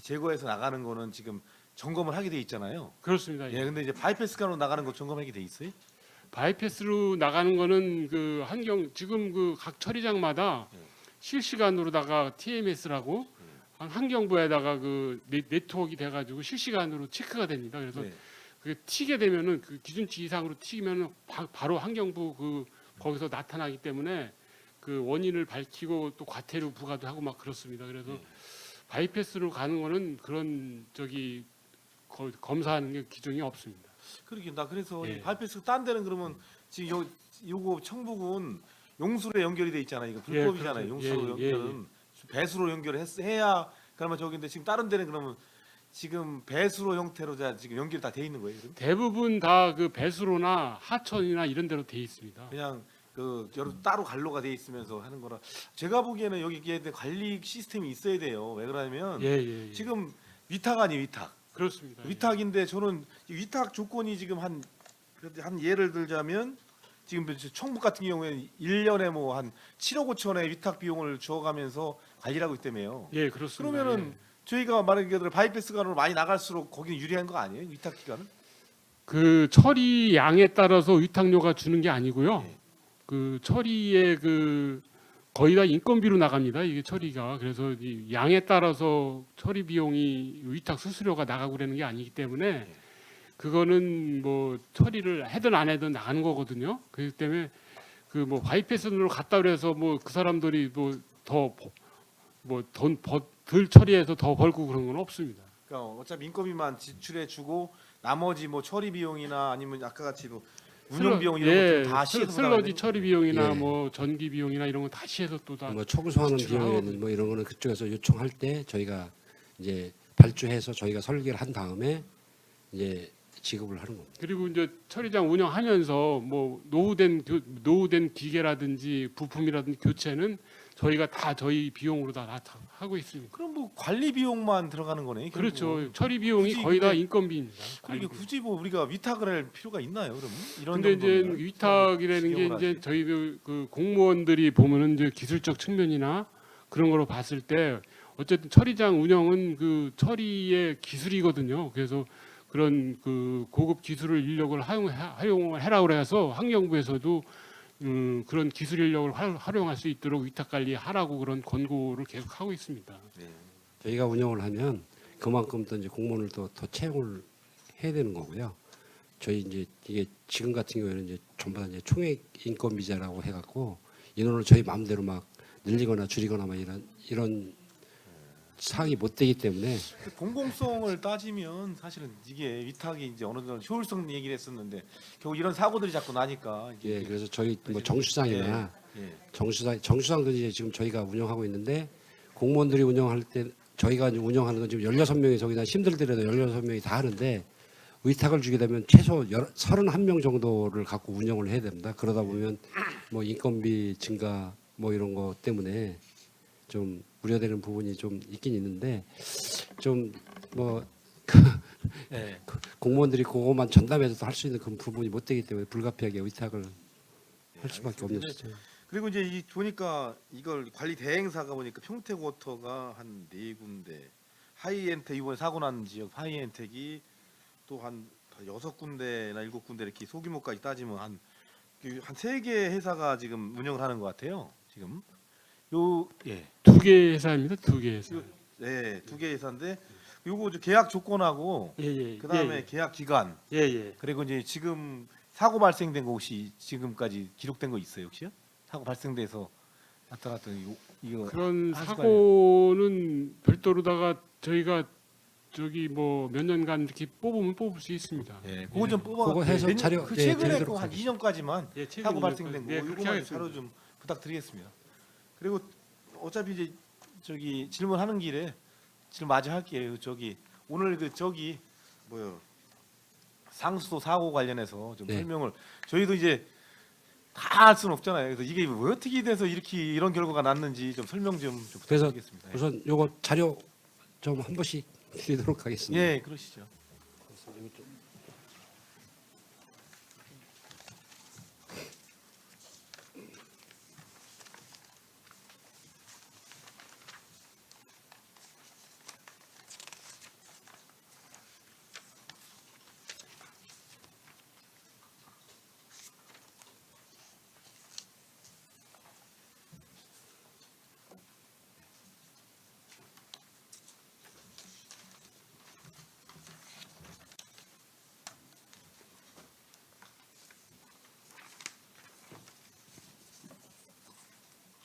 Speaker 6: 제거해서 나가는 거는 지금 점검을 하게 돼 있잖아요.
Speaker 5: 그렇습니다.
Speaker 6: 예, 근데 이제 바이패스관으로 나가는 거 점검하게 돼 있어요?
Speaker 5: 바이패스로 나가는 거는 그 환경 지금 그 각 처리장마다 실시간으로다가 TMS라고 환경부에다가 그 네트워크가 돼가지고 실시간으로 체크가 됩니다. 그래서
Speaker 6: 네.
Speaker 5: 그게 튀게 되면은 그 기준치 이상으로 튀기면은 바로 환경부 그 거기서 나타나기 때문에 그 원인을 밝히고 또 과태료 부과도 하고 막 그렇습니다. 그래서 바이패스로 가는 거는 그런 저기 검사하는 게 기준이 없습니다.
Speaker 6: 그러게 나 그래서
Speaker 5: 예.
Speaker 6: 이 바이패스 딴 데는 그러면 지금 요거 청북은 용수로 연결이 돼 있잖아요. 이거 불법이잖아요.
Speaker 5: 예, 그렇죠.
Speaker 6: 용수로
Speaker 5: 예,
Speaker 6: 연결은 배수로 해야 그러면 저기인데 지금 다른 데는 그러면 지금 배수로 형태로 지금 연결이 다 돼 있는 거예요. 그럼?
Speaker 5: 대부분 다 그 배수로나 하천이나 이런 데로 돼 있습니다.
Speaker 6: 그냥 그 여러 따로 관로가 돼 있으면서 하는 거라 제가 보기에는 여기에 관리 시스템이 있어야 돼요. 왜 그러냐면
Speaker 5: 예.
Speaker 6: 지금 위탁 아니에요, 위탁.
Speaker 5: 그렇습니다.
Speaker 6: 위탁인데 저는 이 위탁 조건이 지금 한 예를 들자면 지금 청북 같은 경우에는 1년에 뭐 한 7억 5천의 위탁 비용을 주어가면서 관리를 하고 있다며요.
Speaker 5: 예, 그렇습니다.
Speaker 6: 그러면은 저희가 말하기로 바이패스관으로 많이 나갈수록 거기는 유리한 거 아니에요? 위탁 기간은?
Speaker 5: 그 처리 양에 따라서 위탁료가 주는 게 아니고요.
Speaker 6: 예.
Speaker 5: 그 처리의 그 거의 다 인건비로 나갑니다. 이게 처리가. 그래서 이 양에 따라서 처리 비용이 위탁 수수료가 나가고 그러는 게 아니기 때문에 그거는 뭐 처리를 하든 안 하든 나가는 거거든요. 그렇기 때문에 그 뭐 바이패스로 갔다 그래서 뭐 그 사람들이 뭐 더 뭐 돈 덜 처리해서 더 벌고 그런 건 없습니다.
Speaker 6: 그러니까 어차피 인건비만 지출해 주고 나머지 뭐 처리 비용이나 아니면 아까 같이 뭐 운영 비용 이런 것들 다 시에서
Speaker 5: 슬러지 처리 비용이나
Speaker 1: 예.
Speaker 5: 뭐 전기 비용이나 이런 거 다 시에서 또 다
Speaker 1: 뭐 청소하는
Speaker 5: 지출을
Speaker 1: 비용에는
Speaker 5: 하거든요.
Speaker 1: 뭐 이런 거는 그쪽에서 요청할 때 저희가 이제 발주해서 저희가 설계를 한 다음에 이제 지급을 하는 겁니다.
Speaker 5: 그리고 이제 처리장 운영하면서 뭐 노후된 기계라든지 부품이라든지 교체는 저희가 다 저희 비용으로 다 하고 있습니다.
Speaker 6: 그럼 뭐 관리 비용만 들어가는 거네.
Speaker 5: 그렇죠. 처리 비용이
Speaker 6: 굳이
Speaker 5: 거의 다
Speaker 6: 근데
Speaker 5: 인건비입니다.
Speaker 6: 그러니까 굳이 뭐 우리가 위탁을 할 필요가 있나요? 그럼 이런
Speaker 5: 근데 이제
Speaker 6: 정도면?
Speaker 5: 위탁이라는 게
Speaker 6: 지경을
Speaker 5: 이제
Speaker 6: 하지.
Speaker 5: 저희 그 공무원들이 보면은 이제 기술적 측면이나 그런 거로 봤을 때 어쨌든 처리장 운영은 그 처리의 기술이거든요. 그래서 그런 그 고급 기술을 인력을 활용해라 그래서 환경부에서도 그런 기술 인력을 활용할 수 있도록 위탁 관리하라고 그런 권고를 계속 하고 있습니다.
Speaker 6: 네.
Speaker 1: 저희가 운영을 하면 그만큼 또 이제 공무원을 더 채용을 해야 되는 거고요. 저희 이제 이게 지금 같은 경우에는 이제 전부 다 이제 총액 인건비자라고 해갖고 인원을 저희 마음대로 막 늘리거나 줄이거나 막 이런 사항이 못 되기 때문에
Speaker 6: 공공성을 따지면 사실은 이게 위탁이 이제 어느 정도 효율성 얘기를 했었는데 결국 이런 사고들이 자꾸 나니까 이게
Speaker 1: 예 그래서 저희 뭐 정수장이나
Speaker 6: 예.
Speaker 1: 정수장도 이제 지금 저희가 운영하고 있는데 공무원들이 운영할 때 저희가 이제 운영하는 건 지금 16명이 저기다 힘들더라도 16명이 다 하는데 의탁을 주게 되면 최소 31명 정도를 갖고 운영을 해야 됩니다. 그러다 보면 뭐 인건비 증가 뭐 이런 거 때문에 좀 우려되는 부분이 좀 있긴 있는데 좀 뭐
Speaker 2: 네.
Speaker 1: 공무원들이 그것만 전담해서 할 수 있는 그런 부분이 못 되기 때문에 불가피하게 의탁을 할 수밖에 없는 시죠.
Speaker 6: 그리고 이제 이 보니까 이걸 관리 대행사가 보니까 평택워터가 한 4군데, 하이엔텍 이번에 사고 난 지역 하이엔텍이 또 한 6군데나 7군데 이렇게 소규모까지 따지면 한 3개 회사가 지금 운영을 하는 것 같아요. 지금 예.
Speaker 5: 2개 회사입니다. 2개 회사.
Speaker 6: 네, 2개 회사인데 요거 이제 계약 조건하고
Speaker 5: 예예.
Speaker 6: 그다음에 계약 기간
Speaker 5: 예예.
Speaker 6: 그리고 이제 지금 사고 발생된 거 혹시 지금까지 기록된 거 있어요, 혹시요? 사고 발생돼서 나타났던 이거
Speaker 5: 그런
Speaker 6: 할 수가
Speaker 5: 사고는 별도로다가 저희가 저기 뭐 몇 년간 이렇게 뽑으면 뽑을 수 있습니다.
Speaker 6: 예, 그거 좀 뽑아.
Speaker 1: 그거 해서 자료,
Speaker 6: 그
Speaker 1: 예,
Speaker 6: 최근에
Speaker 1: 드리도록
Speaker 6: 한
Speaker 1: 하겠습니다.
Speaker 6: 2년까지만
Speaker 5: 예, 최근에
Speaker 6: 사고 발생된 거
Speaker 5: 예, 그렇게
Speaker 6: 이거만
Speaker 5: 하겠습니다.
Speaker 6: 자료 좀 부탁드리겠습니다. 그리고 어차피 이제 저기 질문하는 길에 지금 마저 할게요. 저기 오늘 그 저기 뭐요 상수도 사고 관련해서 좀
Speaker 1: 네.
Speaker 6: 설명을 저희도 이제 다 할 수는 없잖아요. 그래서 이게 왜 어떻게 돼서 이렇게 이런 결과가 났는지 좀 설명 좀
Speaker 1: 그래서
Speaker 6: 부탁드리겠습니다.
Speaker 1: 우선 요거 자료 좀 한 번씩 드리도록 하겠습니다.
Speaker 6: 예, 그러시죠.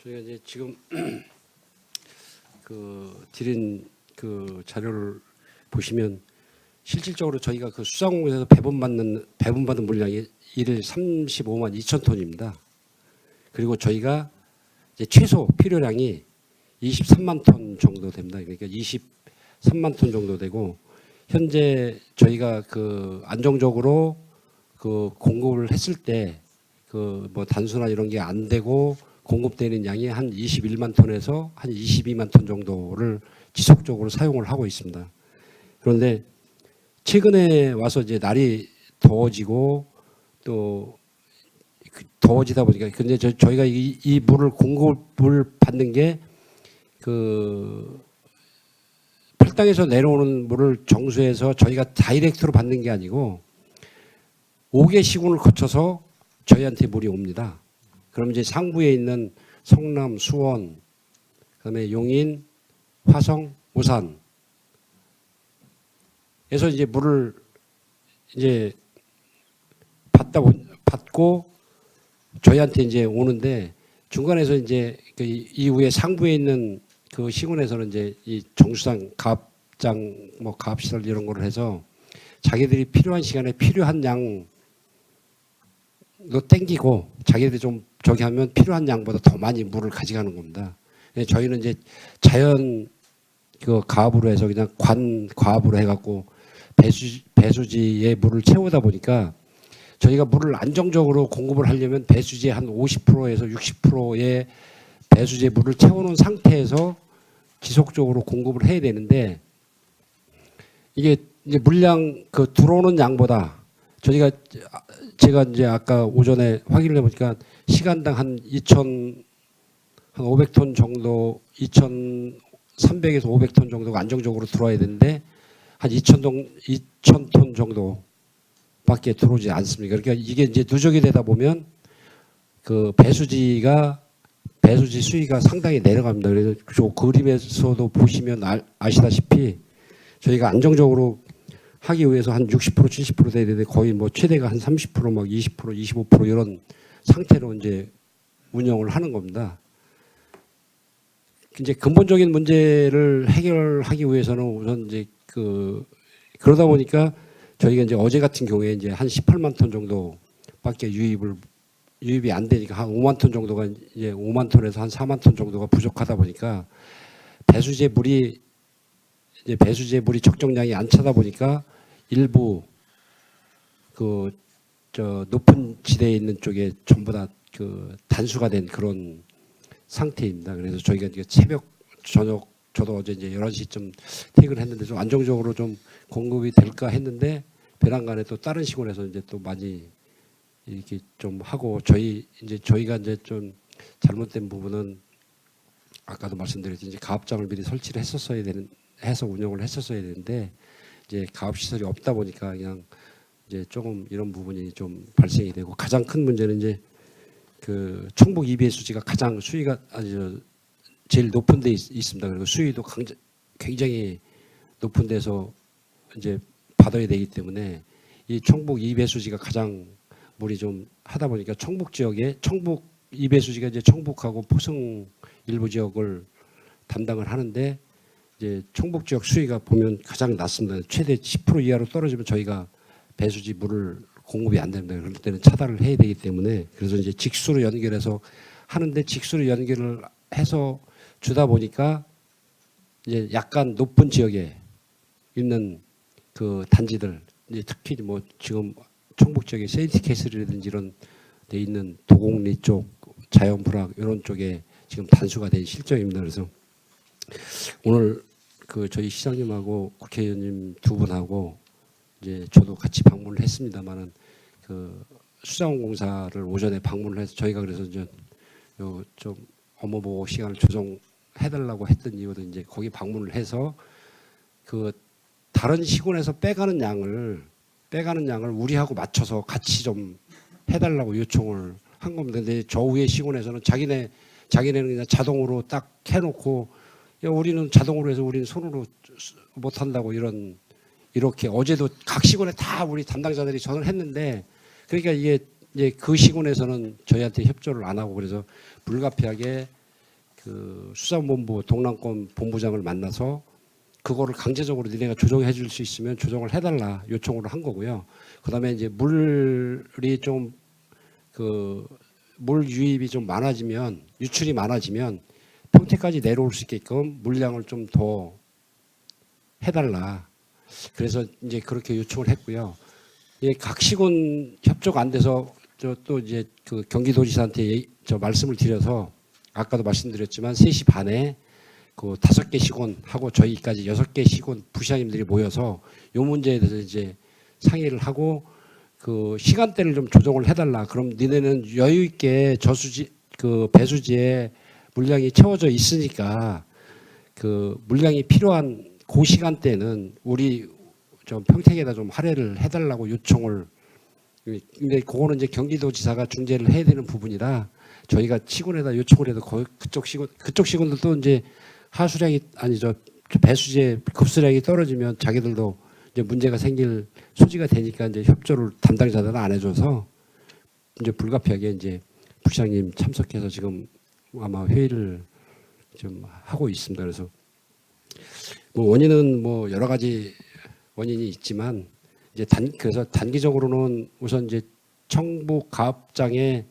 Speaker 1: 저희가 이제 지금 그 드린 그 자료를 보시면 실질적으로 저희가 그 수자공에서 배분받은 물량이 일 35만 2천 톤입니다. 그리고 저희가 이제 최소 필요량이 23만 톤 정도 됩니다. 그러니까 23만 톤 정도 되고 현재 저희가 그 안정적으로 그 공급을 했을 때 그 뭐 단순화 이런 게 안 되고 공급되는 양이 한 21만 톤에서 한 22만 톤 정도를 지속적으로 사용을 하고 있습니다. 그런데 최근에 와서 이제 날이 더워지고 또 더워지다 보니까 근데 저희가 이 물을 공급을 받는 게 그 팔당에서 내려오는 물을 정수해서 저희가 다이렉트로 받는 게 아니고 5개 시군을 거쳐서 저희한테 물이 옵니다. 그럼 이제 상부에 있는 성남, 수원, 그다음에 용인, 화성, 오산에서 이제 물을 이제 받고 저희한테 이제 오는데 중간에서 이제 그 이후에 상부에 있는 그 시군에서는 이제 이 정수장, 가압장, 뭐 가압시설 이런 거를 해서 자기들이 필요한 시간에 필요한 양도 땡기고 자기들이 좀 저기 하면 필요한 양보다 더 많이 물을 가져가는 겁니다. 저희는 이제 자연 그 가압으로 해서 그냥 관과압으로 해갖고 배수지에 물을 채우다 보니까 저희가 물을 안정적으로 공급을 하려면 배수지의 한 50%에서 60%의 배수지에 물을 채워놓은 상태에서 지속적으로 공급을 해야 되는데 이게 이제 물량 그 들어오는 양보다 제가 이제 아까 오전에 확인을 해보니까 시간당 한 2,500톤 정도, 2,300에서 500톤 정도가 안정적으로 들어와야 되는데 한 2,000톤 정도밖에 들어오지 않습니다. 그러니까 이게 이제 누적이 되다 보면 그 배수지 수위가 상당히 내려갑니다. 그래서 저 그림에서도 보시면 아시다시피 저희가 안정적으로 하기 위해서 한 60% 70% 돼야 되는데 거의 뭐 최대가 한 30% 막 20% 25% 이런 상태로 이제 운영을 하는 겁니다. 이제 근본적인 문제를 해결하기 위해서는 우선 이제 그러다 보니까 저희가 이제 어제 같은 경우에 이제 한 18만 톤 정도밖에 유입이 안 되니까 한 5만 톤 정도가 이제 5만 톤에서 한 4만 톤 정도가 부족하다 보니까 배수지에 물이 적정량이 안 차다 보니까 일부 그 저 높은 지대에 있는 쪽에 전부 다 그 단수가 된 그런 상태입니다. 그래서 저희가 이제 새벽 저녁 저도 어제 이제 11시쯤 퇴근을 했는데 좀 안정적으로 좀 공급이 될까 했는데 배란간에 또 다른 시골에서 이제 또 많이 이렇게 좀 하고 저희가 이제 좀 잘못된 부분은 아까도 말씀드렸듯이 이제 가압장을 미리 설치를 해서 운영을 했었어야 되는데 이제 가압 시설이 없다 보니까 그냥 이제 조금 이런 부분이 좀 발생이 되고 가장 큰 문제는 이제 그 청북 이배수지가 가장 수위가 아주 제일 높은 데 있습니다. 그리고 수위도 굉장히 높은 데서 이제 받아야 되기 때문에 이 청북 이배수지가 가장 물이 좀 하다 보니까 청북 지역에 청북 이배수지가 이제 청북하고 포성 일부 지역을 담당을 하는데 이제 청북 지역 수위가 보면 가장 낮습니다. 최대 10% 이하로 떨어지면 저희가 배수지 물을 공급이 안 됩니다. 그럴 때는 차단을 해야 되기 때문에 그래서 이제 직수로 연결해서 하는데 직수로 연결을 해서 주다 보니까 이제 약간 높은 지역에 있는 그 단지들 이제 특히 뭐 지금 청북 지역에 세인트캐슬이라든지 이런 데 있는 도곡리 쪽 자연불악 이런 쪽에 지금 단수가 된 실정입니다. 그래서 오늘 그 저희 시장님하고 국회의원님 두 분하고 이제 저도 같이 방문을 했습니다만은 그 수자원공사를 오전에 방문을 해서 저희가 그래서 이제 요 좀 업무보고 시간을 조정해달라고 했던 이유도 이제 거기 방문을 해서 그 다른 시군에서 빼가는 양을 우리하고 맞춰서 같이 좀 해달라고 요청을 한 겁니다. 근데 저 위에 시군에서는 자기네는 그냥 자동으로 딱 해놓고 야, 우리는 자동으로 해서 우리는 손으로 못 한다고 이렇게 어제도 각 시군에 다 우리 담당자들이 전화를 했는데 그러니까 이게 이제 그 시군에서는 저희한테 협조를 안 하고 그래서 불가피하게 그 수산본부 동남권 본부장을 만나서 그거를 강제적으로 니네가 조정해 줄 수 있으면 조정을 해달라 요청을 한 거고요. 그다음에 이제 물이 좀 그 물 유입이 좀 많아지면 유출이 많아지면 평택까지 내려올 수 있게끔 물량을 좀 더 해달라. 그래서 이제 그렇게 요청을 했고요. 예, 각 시군 협조가 안 돼서 저 또 이제 그 경기도지사한테 저 말씀을 드려서 아까도 말씀드렸지만 3시 반에 그 5개 시군하고 저희까지 6개 시군 부시장님들이 모여서 이 문제에 대해서 이제 상의를 하고 그 시간대를 좀 조정을 해달라. 그럼 니네는 여유 있게 저수지 그 배수지에 물량이 채워져 있으니까 그 물량이 필요한 그 시간대는 우리 좀 평택에다 좀 할애를 해달라고 요청을. 근데 그거는 이제 경기도지사가 중재를 해야 되는 부분이라 저희가 시군에다 요청을 해도 그쪽 시군들도 이제 하수량이 아니죠 배수지의 급수량이 떨어지면 자기들도 이제 문제가 생길 소지가 되니까 이제 협조를 담당자들은 안 해줘서 이제 불가피하게 이제 부시장님 참석해서 지금 아마 회의를 좀 하고 있습니다. 그래서 뭐 원인은 뭐 여러 가지 원인이 있지만 이제 그래서 단기적으로는 우선 이제 청북 가압장에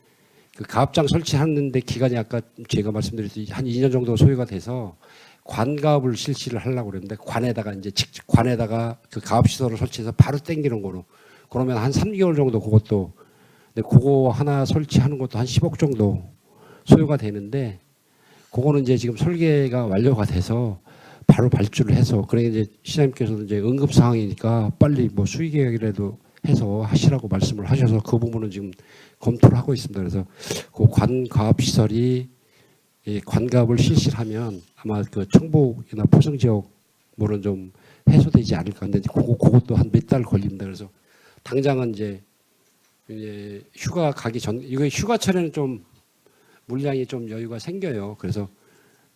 Speaker 1: 그 가압장 설치하는데 기간이 아까 제가 말씀드렸듯이 한 2년 정도 소요가 돼서 관가압을 실시를 하려고 그랬는데 관에다가 그 가압 시설을 설치해서 바로 땡기는 거로 그러면 한 3개월 정도 그것도 근데 그거 하나 설치하는 것도 한 10억 정도 소요가 되는데 그거는 이제 지금 설계가 완료가 돼서 바로 발주를 해서 그러니까 이제 시장님께서도 이제 응급 상황이니까 빨리 뭐 수의 계획이라도 해서 하시라고 말씀을 하셔서 그 부분은 지금 검토를 하고 있습니다. 그래서 그 관가압 시설이 관가압을 실시하면 아마 그 청북이나 포성 지역 물은 좀 해소되지 않을까. 근데 그것도 한 몇 달 걸립니다. 그래서 당장은 이제 휴가 가기 전 이거 휴가철에는 좀 물량이 좀 여유가 생겨요. 그래서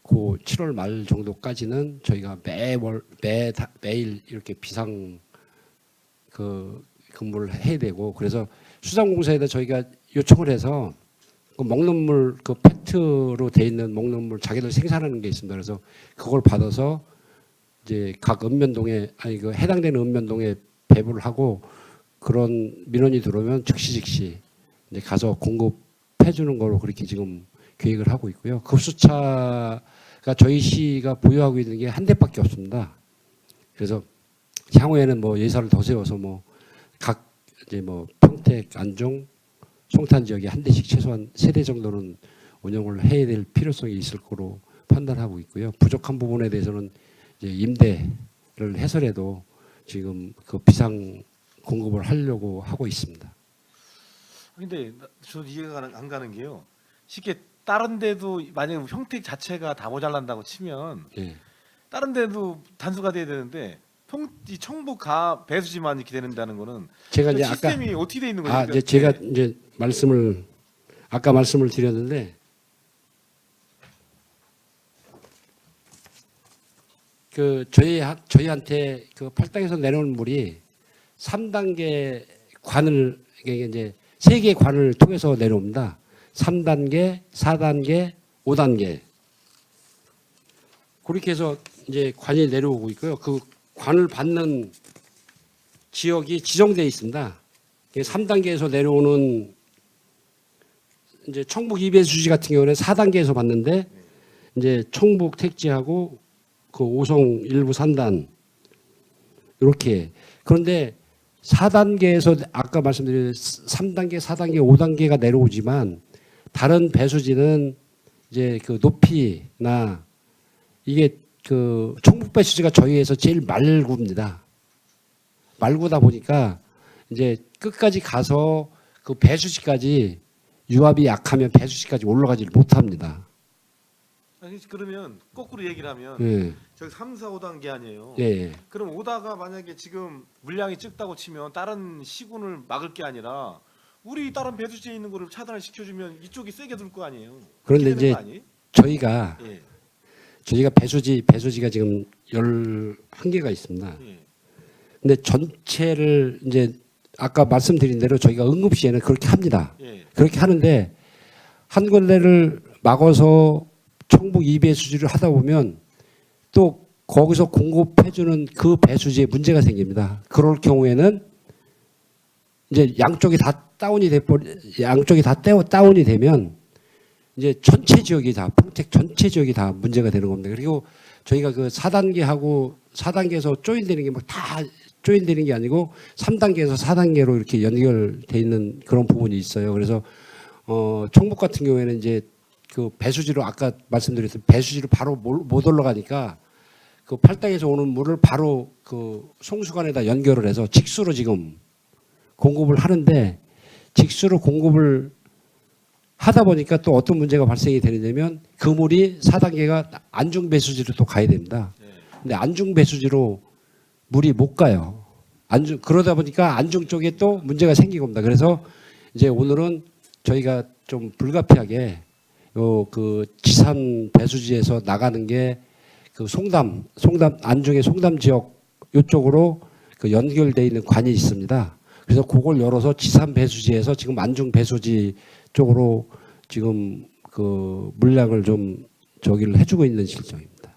Speaker 1: 그 7월 말 정도까지는 저희가 매일 이렇게 비상 그 근무를 해야 되고 그래서 수산공사에다 저희가 요청을 해서 그 먹는 물 그 팩트로 돼 있는 먹는 물 자기들 생산하는 게 있습니다. 그래서 그걸 받아서 이제 각 읍면동에 그 해당되는 읍면동에 배부를 하고 그런 민원이 들어오면 즉시 이제 가서 공급해 주는 거로 그렇게 지금 계획을 하고 있고요. 급수차가 저희 시가 보유하고 있는 게 한 대밖에 없습니다. 그래서 향후에는 뭐 예산을 더 세워서 뭐 각 이제 뭐 평택, 안종, 송탄 지역에 한 대씩 최소한 3대 정도는 운영을 해야 될 필요성이 있을 거로 판단하고 있고요. 부족한 부분에 대해서는 이제 임대를 해서라도 지금 그 비상 공급을 하려고 하고 있습니다.
Speaker 6: 근데 저도 이해가 안 가는 게요. 쉽게 다른 데도 만약에 평택 자체가 다 모자란다고 치면
Speaker 1: 예.
Speaker 6: 다른 데도 단수가 돼야 되는데 이 청북 배수지만 이렇게 되는다는 거는
Speaker 1: 제가 이제
Speaker 6: 시스템이 어떻게 돼 있는 거죠?
Speaker 1: 아, 이제 제가 이제 아까 말씀을 드렸는데 그 저희한테 그 팔당에서 내려오는 물이 3단계 관을 이제 3개의 관을 통해서 내려옵니다. 3단계, 4단계, 5단계. 그렇게 해서 이제 관이 내려오고 있고요. 그 관을 받는 지역이 지정되어 있습니다. 3단계에서 내려오는 이제 청북 2배수지 같은 경우는 4단계에서 받는데 이제 청북 택지하고 그 오송 일부 산단 이렇게. 그런데 4단계에서 아까 말씀드린 3단계, 4단계, 5단계가 내려오지만 다른 배수지는 이제 그 높이나 이게 그 청북 배수지가 저희에서 제일 말굽니다. 말구다 보니까 이제 끝까지 가서 그 배수지까지 유압이 약하면 배수지까지 올라가지를 못합니다.
Speaker 6: 아니, 그러면 거꾸로 얘기를 하면
Speaker 1: 예,
Speaker 6: 저기 3, 4, 5단계 아니에요.
Speaker 1: 예,
Speaker 6: 그럼 오다가 만약에 지금 물량이 적다고 치면 다른 시군을 막을 게 아니라 우리 다른 배수지에 있는 거를 차단을 시켜주면 이쪽이 세게 둘 거 아니에요.
Speaker 1: 그런데
Speaker 6: 그렇게 되는
Speaker 1: 이제
Speaker 6: 거 아니에요?
Speaker 1: 저희가 배수지가 지금 11개가 있습니다.
Speaker 6: 예.
Speaker 1: 근데 전체를 이제 아까 말씀드린 대로 저희가 응급시에는 그렇게 합니다.
Speaker 6: 예.
Speaker 1: 그렇게 하는데 한 군데를 막아서 청북 2배수지를 하다 보면 또 거기서 공급해주는 그 배수지에 문제가 생깁니다. 그럴 경우에는 이제 양쪽이 다 다운이 되면 이제 전체 지역이 다 평택 전체 지역이 다 문제가 되는 겁니다. 그리고 저희가 그 4단계에서 조인되는 게 막 다 조인되는 게 아니고 3단계에서 4단계로 이렇게 연결돼 있는 그런 부분이 있어요. 그래서 청북 같은 경우에는 이제 그 배수지로 아까 말씀드렸듯이 배수지로 바로 못 올라가니까 그 팔당에서 오는 물을 바로 그 송수관에다 연결을 해서 직수로 지금 공급을 하는데 직수로 공급을 하다 보니까 또 어떤 문제가 발생이 되느냐면 그 물이 4단계가 안중 배수지로 또 가야 됩니다. 근데 안중 배수지로 물이 못 가요. 그러다 보니까 안중 쪽에 또 문제가 생기고 옵니다. 그래서 이제 오늘은 저희가 좀 불가피하게 그 지산 배수지에서 나가는 게 그 송담 안중의 송담 지역 이쪽으로 그 연결돼 있는 관이 있습니다. 그래서 그걸 열어서 지산 배수지에서 지금 안중 배수지 쪽으로 지금 그 물량을 좀 저기를 해주고 있는 실정입니다.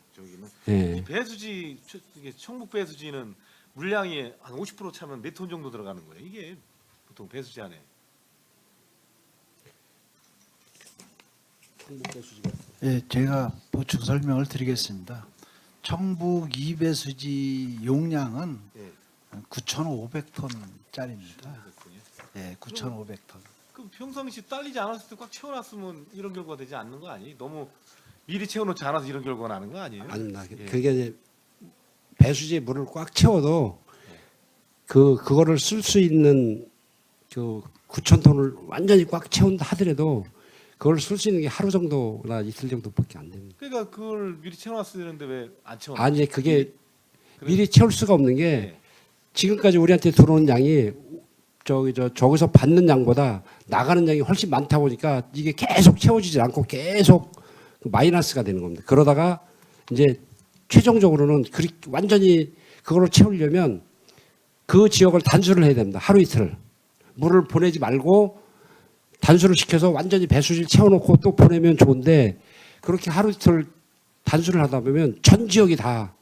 Speaker 1: 예.
Speaker 6: 이 배수지 이게 청북 배수지는 물량이 한 50% 차면 몇 톤 정도 들어가는 거예요. 이게 보통 배수지 안에.
Speaker 7: 예, 제가 보충 설명을 드리겠습니다. 청북 2배수지 용량은
Speaker 6: 예.
Speaker 7: 9,500톤짜리입니다. 예, 9,500톤.
Speaker 6: 그 평상시 딸리지 않았을 때 꽉 채워놨으면 이런 결과가 되지 않는 거 아니에요? 너무 미리 채워놓지 않아서 이런 결과가 나는 거 아니에요?
Speaker 1: 아닙니다.
Speaker 6: 예.
Speaker 1: 그게 이제 배수지에 물을 꽉 채워도 그거를 쓸 수 있는 그 9,000톤을 완전히 꽉 채운다 하더라도 그걸 쓸 수 있는 게 하루 정도나 이틀 정도밖에 안 됩니다.
Speaker 6: 그러니까 그걸 미리 채워놨어야 되는데 왜 안 채워놨어요?
Speaker 1: 아니 그게
Speaker 6: 그래.
Speaker 1: 미리 채울 수가 없는 게
Speaker 6: 예.
Speaker 1: 지금까지 우리한테 들어오는 양이 저기서 받는 양보다 나가는 양이 훨씬 많다 보니까 이게 계속 채워지지 않고 계속 마이너스가 되는 겁니다. 그러다가 이제 최종적으로는 완전히 그걸 채우려면 그 지역을 단수를 해야 됩니다. 하루 이틀 물을 보내지 말고 단수를 시켜서 완전히 배수지를 채워놓고 또 보내면 좋은데 그렇게 하루 이틀 단수를 하다 보면 전 지역이 다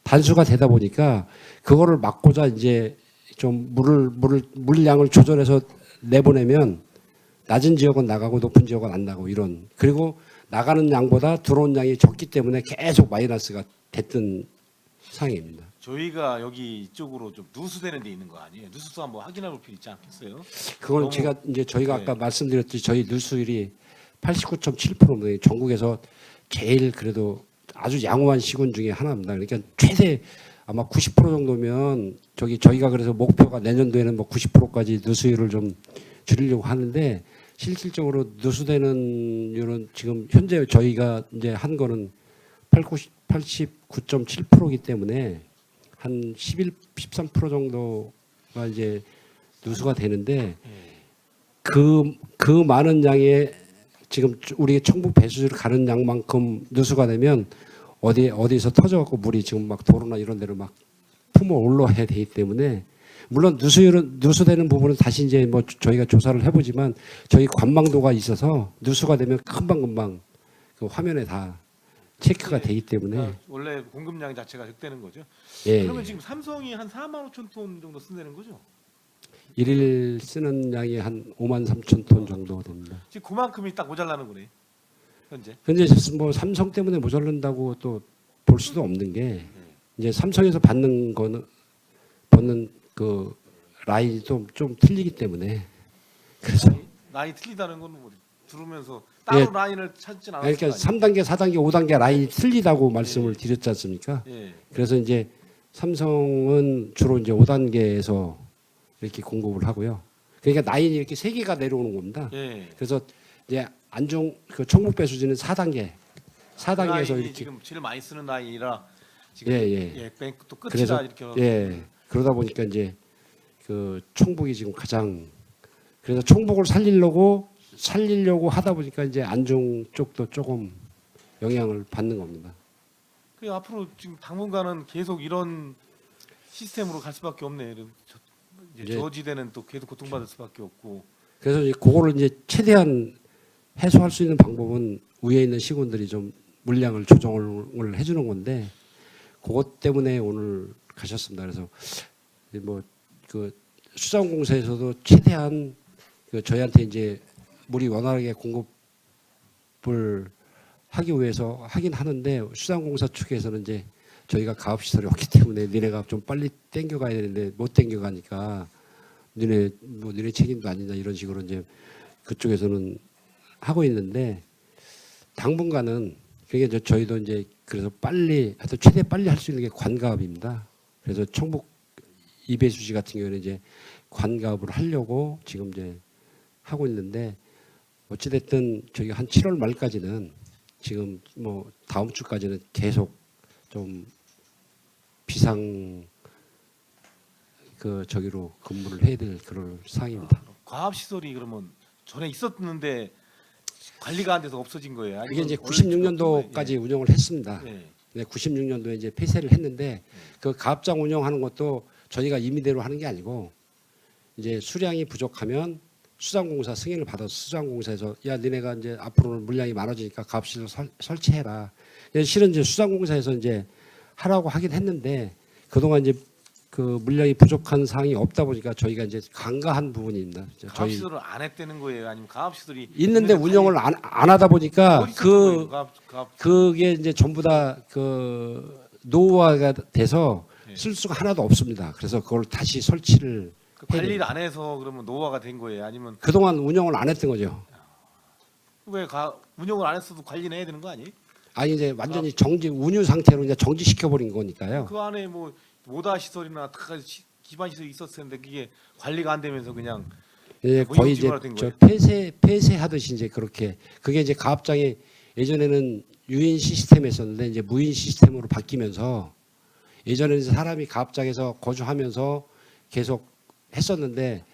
Speaker 1: 단수가 되다 보니까 그거를 막고자 이제 좀 물량을 조절해서 내보내면 낮은 지역은 나가고 높은 지역은 안 나가고 이런. 그리고 나가는 양보다 들어온 양이 적기 때문에 계속 마이너스가 됐던 상황입니다.
Speaker 6: 저희가 여기 이쪽으로 좀 누수되는 데 있는 거 아니에요? 누수도 한번 확인해 볼 필요 있지 않겠어요?
Speaker 1: 그건
Speaker 6: 너무-
Speaker 1: 제가 이제 저희가
Speaker 6: 네.
Speaker 1: 아까 말씀드렸듯이 저희 누수율이 89.7%는 전국에서 제일 그래도 아주 양호한 시군 중에 하나입니다. 그러니까 최대 아마 90% 정도면 저희가 그래서 목표가 내년도에는 뭐 90%까지 누수율을 좀 줄이려고 하는데 실질적으로 누수되는 율은 지금 현재 저희가 이제 한 거는 89.7%이기 때문에 한 11, 13% 정도가 이제 누수가 되는데 그 많은 양의 지금 우리 청북 배수지로 가는 양만큼 누수가 되면 어디서 터져갖고 물이 지금 막 도로나 이런 데로 막 품어 올라와야 되기 때문에 물론 누수되는 부분은 다시 이제 뭐 저희가 조사를 해보지만 저희 관망도가 있어서 누수가 되면 금방 그 화면에 다 체크가 되기 때문에
Speaker 6: 그러니까 원래 공급량 자체가 적대는 거죠.
Speaker 1: 예,
Speaker 6: 그러면 지금 삼성이 한 4만 5천 톤 정도 쓴다는 거죠?
Speaker 1: 일일 쓰는 양이 한 5만 3천 톤 정도 됩니다.
Speaker 6: 지금 그만큼이 딱 모자라는 거네. 현재.
Speaker 1: 근데 뭐 삼성 때문에 모자른다고 또 볼 수도 없는 게 이제 삼성에서 받는 그 라인이 좀 틀리기 때문에 그래서
Speaker 6: 라인 틀리다는 건 뭐 들으면서 따로
Speaker 1: 예.
Speaker 6: 라인을 찾진 않았을
Speaker 1: 그러니까
Speaker 6: 거 아니에요?
Speaker 1: 3단계, 4단계, 5단계 라인이 틀리다고 말씀을 드렸지 않습니까?
Speaker 6: 예.
Speaker 1: 그래서 이제 삼성은 주로 이제 5단계에서 이렇게 공급을 하고요. 그러니까 라인이 이렇게 3개가 내려오는 겁니다.
Speaker 6: 예.
Speaker 1: 그래서 이제 안중 그 청북 배수지는 4단계,
Speaker 6: 그
Speaker 1: 4단계에서
Speaker 6: 라인이
Speaker 1: 이렇게
Speaker 6: 지금 제일 많이 쓰는 라인이라 지금
Speaker 1: 예.
Speaker 6: 뱅크 또 끝이라
Speaker 1: 그래서
Speaker 6: 이렇게
Speaker 1: 예 그러다 보니까 이제 그 청북이 지금 가장 그래서 청북을 살리려고 하다 보니까 이제 안중 쪽도 조금 영향을 받는 겁니다.
Speaker 6: 그 앞으로 지금 당분간은 계속 이런 시스템으로 갈 수밖에 없네. 이제
Speaker 1: 예.
Speaker 6: 저지대는 또 계속 고통받을 수밖에 없고.
Speaker 1: 그래서 이제 그거를 이제 최대한 해소할 수 있는 방법은 위에 있는 시군들이 좀 물량을 조정을 해주는 건데 그것 때문에 오늘 가셨습니다. 그래서 뭐 그 수자원공사에서도 최대한 그 저희한테 이제 물이 원활하게 공급을 하기 위해서 하긴 하는데 수자원공사 측에서는 이제 저희가 가업 시설이 없기 때문에 니네가 좀 빨리 땡겨가야 되는데 못 땡겨가니까 니네 책임도 아니냐 이런 식으로 이제 그쪽에서는 하고 있는데 당분간은 그게 이제 저희도 이제 그래서 빨리 하여튼 최대 빨리 할 수 있는 게 관가업입니다. 그래서 청북 이배수지 같은 경우는 이제 관가업을 하려고 지금 이제 하고 있는데 어찌됐든 저희가 한 7월 말까지는 지금 뭐 다음 주까지는 계속 좀 비상 그 저기로 근무를 해야 될 그런 상황입니다.
Speaker 6: 과학 시설이 그러면 전에 있었는데 관리가 안 돼서 없어진 거예요.
Speaker 1: 그게 이제
Speaker 6: 아니면
Speaker 1: 96년도까지 운영을 했습니다.
Speaker 6: 예.
Speaker 1: 네, 96년도에 이제 폐쇄를 했는데 그 가압장 운영하는 것도 저희가 임의대로 하는 게 아니고 이제 수량이 부족하면 수자원공사 승인을 받아서 수자원공사에서 야 니네가 이제 앞으로는 물량이 많아지니까 가압시설 설치해라. 실은 이제 수자원공사에서 이제 하라고 하긴 했는데 그동안 이제 그 물량이 부족한 사항이 없다 보니까 저희가 이제 간과한 부분입니다.
Speaker 6: 가압
Speaker 1: 저희
Speaker 6: 시설을 안 했다는 거예요. 아니면 가압 시설이
Speaker 1: 있는데 운영을 안 하다 보니까 그
Speaker 6: 가압
Speaker 1: 그게 이제 전부 다 그 노후화가 돼서
Speaker 6: 예.
Speaker 1: 쓸 수가 하나도 없습니다. 그래서 그걸 다시 설치를
Speaker 6: 그 관리를 안 해서 그러면 노화가 된 거예요. 아니면
Speaker 1: 그동안 운영을 안 했던 거죠.
Speaker 6: 왜 운영을 안 했어도 관리는 해야 되는 거 아니?
Speaker 1: 아니 이제 완전히 정지 운유 상태로 이제 정지시켜 버린 거니까요.
Speaker 6: 그 안에 뭐 모다 시설이나 기반 시설이 있었을 텐데 그게 관리가 안 되면서 그냥
Speaker 1: 예,
Speaker 6: 뭐
Speaker 1: 거의 이제
Speaker 6: 이용지마라 된
Speaker 1: 저
Speaker 6: 거예요?
Speaker 1: 폐쇄하듯이 이제 그렇게 그게 이제 가압장이 예전에는 유인 시스템이었었는데 이제 무인 시스템으로 바뀌면서 예전에는 사람이 가압장에서 거주하면서 계속 했었는데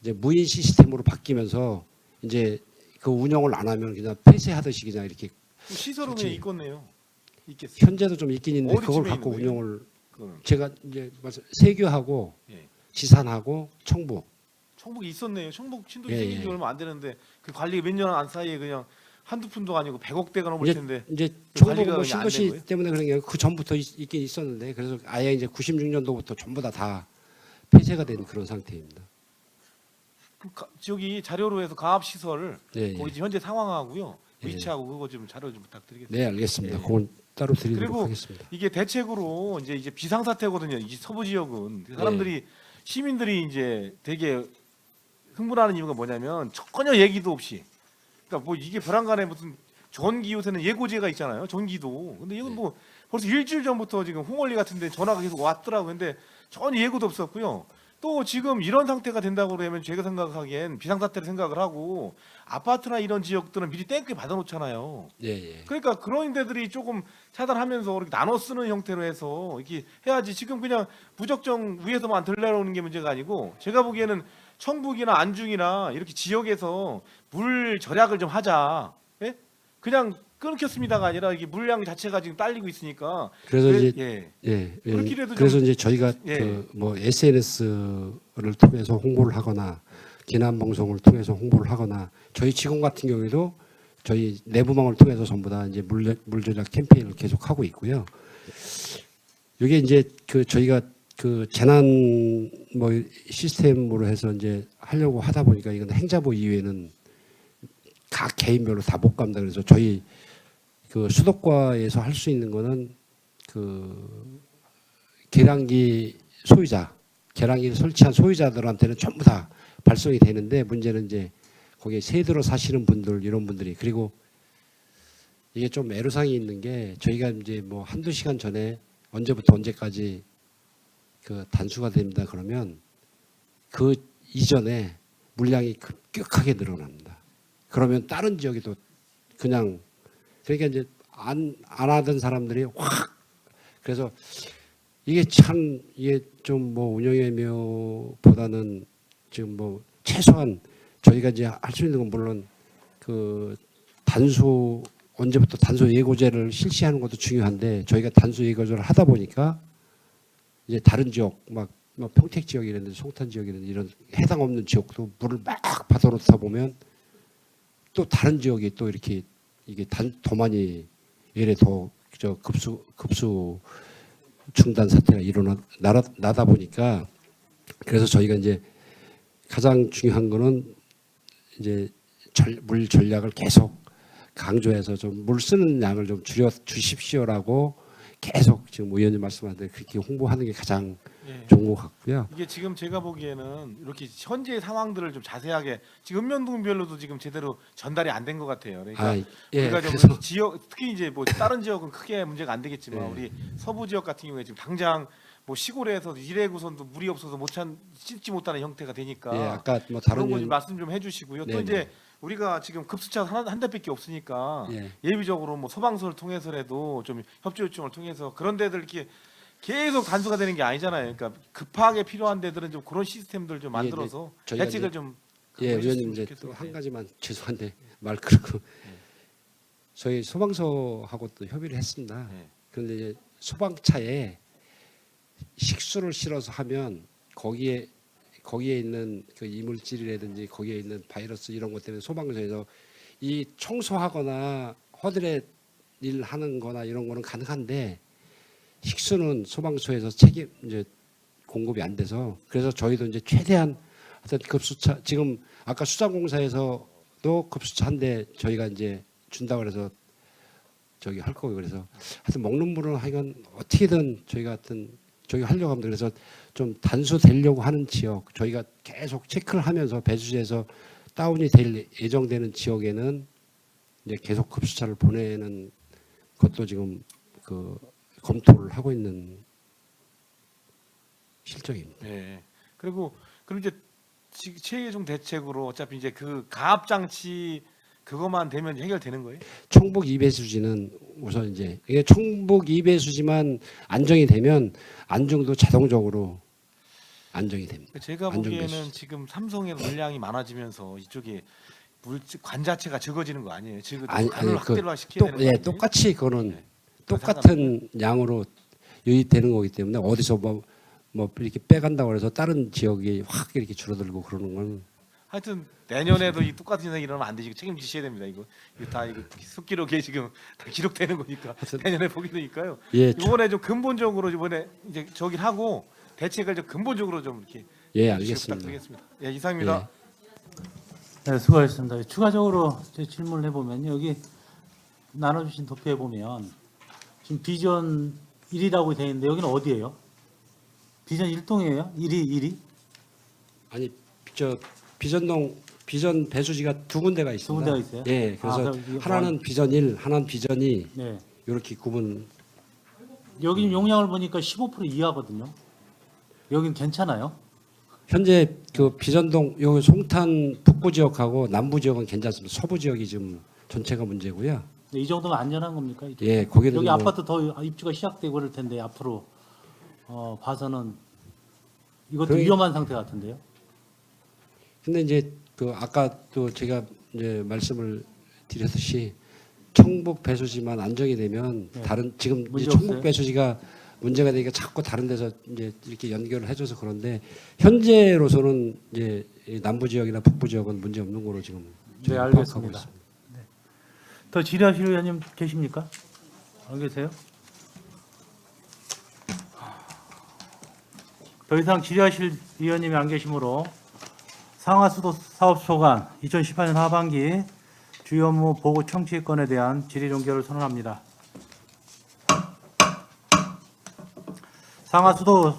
Speaker 1: 이제 무인 시스템으로 바뀌면서 이제 그 운영을 안 하면 그냥 폐쇄하듯이 그냥 이렇게
Speaker 6: 시설은
Speaker 1: 그렇지.
Speaker 6: 왜 있겠네요. 있겠어요.
Speaker 1: 현재도 좀 있긴 있는데 그걸
Speaker 6: 어디쯤에
Speaker 1: 갖고
Speaker 6: 있는 거예요?
Speaker 1: 운영을
Speaker 6: 그거는.
Speaker 1: 제가 이제 세교하고
Speaker 6: 예.
Speaker 1: 지산하고 청북
Speaker 6: 청북이 있었네요. 청북 신도시
Speaker 1: 예,
Speaker 6: 생긴 지
Speaker 1: 예.
Speaker 6: 얼마 안 되는데 그 관리 몇 년 안 사이에 그냥 한두 푼도 아니고 100억대가 넘을
Speaker 1: 이제
Speaker 6: 텐데
Speaker 1: 이제
Speaker 6: 그
Speaker 1: 청북
Speaker 6: 관리가
Speaker 1: 뭐
Speaker 6: 그냥 안된
Speaker 1: 신도시
Speaker 6: 거예요?
Speaker 1: 때문에 그런 게 그 전부터 있긴 있었는데 그래서 아예 이제 96년도부터 전부 다 폐쇄가 된 그런 상태입니다.
Speaker 6: 저기 자료로 해서 가압 시설
Speaker 1: 예,
Speaker 6: 거기
Speaker 1: 예.
Speaker 6: 지금 현재 상황하고요. 위치하고 그거 좀 자료 좀 부탁드리겠습니다.
Speaker 1: 네, 알겠습니다.
Speaker 6: 예.
Speaker 1: 그건 따로 드리도록
Speaker 6: 그리고
Speaker 1: 하겠습니다.
Speaker 6: 이게 대책으로 이제 비상사태거든요. 이 서부 지역은 사람들이 시민들이 이제 되게 흥분하는 이유가 뭐냐면 전혀 얘기도 없이, 그러니까 뭐 이게 벼랑간에 무슨 전기 요새는 예고제가 있잖아요. 전기도. 근데 이건 뭐 벌써 일주일 전부터 지금 홍월리 같은데 전화가 계속 왔더라고요. 근데 전혀 예고도 없었고요. 또 지금 이런 상태가 된다고 그러면 제가 생각하기엔 비상사태를 생각을 하고 아파트나 이런 지역들은 미리 땡큐 받아놓잖아요.
Speaker 1: 예, 예.
Speaker 6: 그러니까 그런 데들이 조금 차단하면서 이렇게 나눠 쓰는 형태로 해서 이렇게 해야지. 지금 그냥 무작정 위에서만 들려오는 게 문제가 아니고, 제가 보기에는 청북이나 안중이나 이렇게 지역에서 물 절약을 좀 하자. 예? 그냥 끊겼습니다가 아니라 이게 물량 자체가 지금 딸리고 있으니까.
Speaker 1: 그래서
Speaker 6: 왜-
Speaker 1: 이제
Speaker 6: 예.
Speaker 1: 예, 예.
Speaker 6: 그렇게라도
Speaker 1: 그래서
Speaker 6: 좀-
Speaker 1: 이제 저희가
Speaker 6: 예.
Speaker 1: 그 뭐 SNS를 통해서 홍보를 하거나 기남 방송을 통해서 홍보를 하거나, 저희 직원 같은 경우에도 저희 내부망을 통해서 전부 다 이제 물전략 캠페인을 계속 하고 있고요. 이게 이제 그 저희가 그 재난 뭐 시스템으로 해서 이제 하려고 하다 보니까 이건 행자부 이외에는 각 개인별로 다 못 갑니다. 그래서 저희 그 수도과에서 할 수 있는 거는 그 계량기 소유자, 계량기를 설치한 소유자들한테는 전부 다 발송이 되는데, 문제는 이제 거기에 세대로 사시는 분들, 이런 분들이, 그리고 이게 좀 애로사항이 있는 게, 저희가 이제 뭐 한두 시간 전에 언제부터 언제까지 그 단수가 됩니다 그러면 그 이전에 물량이 급격하게 늘어납니다. 그러면 다른 지역에도 그냥, 그러니까 이제 안 하던 사람들이 확, 그래서 이게 참, 이게 좀 뭐 운영의 묘보다는 지금 뭐 최소한 저희가 이제 할 수 있는 건 물론 그 단수, 언제부터 단수 예고제를 실시하는 것도 중요한데, 저희가 단수 예고제를 하다 보니까 이제 다른 지역 뭐 평택 지역이라든지 송탄 지역이라든지 이런 해당 없는 지역도 물을 막 받아놓다 보면 또 다른 지역이 또 이렇게 이게 더 많이 예래 더 저 급수 중단 사태가 나다 보니까, 그래서 저희가 이제 가장 중요한 거는 이제 물 전략을 계속 강조해서 좀 물 쓰는 양을 좀 줄여 주십시오라고 계속 지금 의원님 말씀하는데 그렇게 홍보하는 게 가장
Speaker 6: 예.
Speaker 1: 좋은 것 같고요.
Speaker 6: 이게 지금 제가 보기에는 이렇게 현재 상황들을 좀 자세하게 지금 읍면동별로도 지금 제대로 전달이 안 된 것 같아요. 그러니까
Speaker 1: 예,
Speaker 6: 우리가 좀
Speaker 1: 그래서
Speaker 6: 지역, 특히 이제 뭐 다른 지역은 크게 문제가 안 되겠지만
Speaker 1: 네.
Speaker 6: 우리 서부 지역 같은 경우에 지금 당장 뭐 시골에서 1회구선도 물이 없어서 씻지 못하는 형태가 되니까
Speaker 1: 예, 아까 뭐 다른
Speaker 6: 그런 거 좀
Speaker 1: 의원
Speaker 6: 말씀 좀 해주시고요. 또
Speaker 1: 네네.
Speaker 6: 이제 우리가 지금 급수차 한 대밖에 없으니까
Speaker 1: 예.
Speaker 6: 예비적으로 뭐 소방서를 통해서라도 좀 협조 요청을 통해서 그런 데들 이렇게 계속 단수가 되는 게 아니잖아요. 그러니까 급하게 필요한 데들은 좀 그런 시스템들 좀 만들어서
Speaker 1: 저희가
Speaker 6: 대책을
Speaker 1: 이제-
Speaker 6: 좀
Speaker 1: 예,
Speaker 6: 해주셨으면
Speaker 1: 의원님 이제
Speaker 6: 좋겠어요.
Speaker 1: 또 한 가지만 죄송한데 말 그렇고 저희 소방서하고 또 협의를 했습니다.
Speaker 6: 네.
Speaker 1: 그런데 이제 소방차에 식수를 실어서 하면 거기에 있는 그 이물질이라든지 거기에 있는 바이러스 이런 것 때문에 소방서에서 이 청소하거나 허드렛 일 하는 거나 이런 거는 가능한데, 식수는 소방서에서 이제 공급이 안 돼서, 그래서 저희도 이제 최대한 하여튼 급수차, 지금 아까 수자공사에서도 급수차 한 대 저희가 이제 준다고 그래서 저기 할 거고요. 그래서 하여튼 먹는 물은 하여간 어떻게든 저희가 하여튼 저희 하려고 합니다. 그래서 좀 단수되려고 하는 지역, 저희가 계속 체크를 하면서 배수지에서 다운이 될 예정되는 지역에는 이제 계속 급수차를 보내는 것도 지금 그 검토를 하고 있는 실정입니다.
Speaker 6: 네. 그리고 그럼 이제 최종 대책으로 어차피 이제 그 가압 장치 그것만 되면 해결되는 거예요?
Speaker 1: 청북 2배수지는 우선 이제 이게 청북 2배수지만 안정이 되면 안중도 자동적으로 안정이 됩니다.
Speaker 6: 제가
Speaker 1: 안전
Speaker 6: 보기에는
Speaker 1: 배수지.
Speaker 6: 지금 삼성의 물량이 많아지면서 이쪽에 관 자체가 적어지는 거 아니에요? 지금
Speaker 1: 아니,
Speaker 6: 관을
Speaker 1: 그
Speaker 6: 확대를 시켜야 되는 거
Speaker 1: 예,
Speaker 6: 아니에요?
Speaker 1: 똑같이 그거는
Speaker 6: 네.
Speaker 1: 똑같은 양으로 유입되는 거기 때문에 어디서 뭐 이렇게 빼간다고 해서 다른 지역이 확 이렇게 줄어들고 그러는 건
Speaker 6: 하여튼 내년에도 이 똑같은 현상이 일어나면 안 되지. 책임지셔야 됩니다. 이거 다 이거 숲기록에 지금 다 기록되는 거니까 내년에 보게 되니까요.
Speaker 1: 예,
Speaker 6: 이번에 좀 근본적으로 이번에 이제 저기 하고 대책을 좀 근본적으로 좀 이렇게
Speaker 1: 예,
Speaker 6: 해주시기
Speaker 1: 알겠습니다.
Speaker 6: 부탁드리겠습니다. 예, 이상입니다.
Speaker 2: 네, 수고하셨습니다. 추가적으로 제 질문을 해보면 여기 나눠주신 도표에 보면 지금 비전 1이라고 되어 있는데 여기는 어디예요? 비전 1동이에요? 1이?
Speaker 1: 아니 저 비전 배수지가 두 군데가 있습니다.
Speaker 2: 두 군데가 있어요?
Speaker 1: 예, 그래서
Speaker 2: 그럼 이게
Speaker 1: 하나는 비전 1, 하나는 비전 2
Speaker 2: 네.
Speaker 1: 이렇게 구분.
Speaker 2: 여기 용량을 보니까 15% 이하거든요. 여긴 괜찮아요?
Speaker 1: 현재 그 비전동 요 송탄 북부 지역하고 남부 지역은 괜찮습니다. 서부 지역이 지금 전체가 문제고요.
Speaker 2: 네, 이 정도면 안전한 겁니까?
Speaker 1: 예, 거기는
Speaker 2: 여기
Speaker 1: 뭐
Speaker 2: 아파트 더 입주가 시작되고 그럴 텐데 앞으로 봐서는 이것도
Speaker 1: 거의-
Speaker 2: 위험한 상태 같은데요.
Speaker 1: 근데 이제 그 아까 또 제가 이제 말씀을 드렸듯이 청북 배수지만 안정이 되면
Speaker 2: 네.
Speaker 1: 다른 지금
Speaker 2: 문제
Speaker 1: 이제 청북
Speaker 2: 없어요?
Speaker 1: 배수지가 문제가 되니까 자꾸 다른 데서 이제 이렇게 연결을 해줘서 그런데 현재로서는 이제 이 남부 지역이나 북부 지역은 문제 없는 거로 지금
Speaker 2: 네,
Speaker 1: 저희가 파악하고
Speaker 2: 알겠습니다.
Speaker 1: 있습니다.
Speaker 2: 더 질의하실 의원님 계십니까? 안 계세요? 더 이상 질의하실 의원님이 안 계시므로 상하수도 사업 소관 2018년 하반기 주요 업무 보고 청취 건에 대한 질의 종결을 선언합니다. 상하수도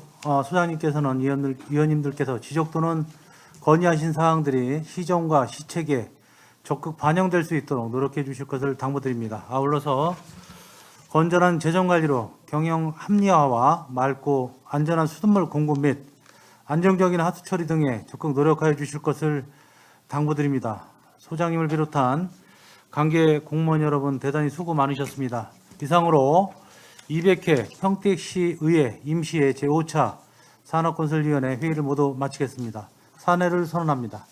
Speaker 2: 소장님께서는 의원님들께서 지적 또는 건의하신 사항들이 시정과 시책에 적극 반영될 수 있도록 노력해 주실 것을 당부드립니다. 아울러서 건전한 재정 관리로 경영 합리화와 맑고 안전한 수돗물 공급 및 안정적인 하수 처리 등에 적극 노력하여 주실 것을 당부드립니다. 소장님을 비롯한 관계 공무원 여러분 대단히 수고 많으셨습니다. 이상으로 200회 평택시 의회 임시회 제5차 산업건설위원회 회의를 모두 마치겠습니다. 사내를 선언합니다.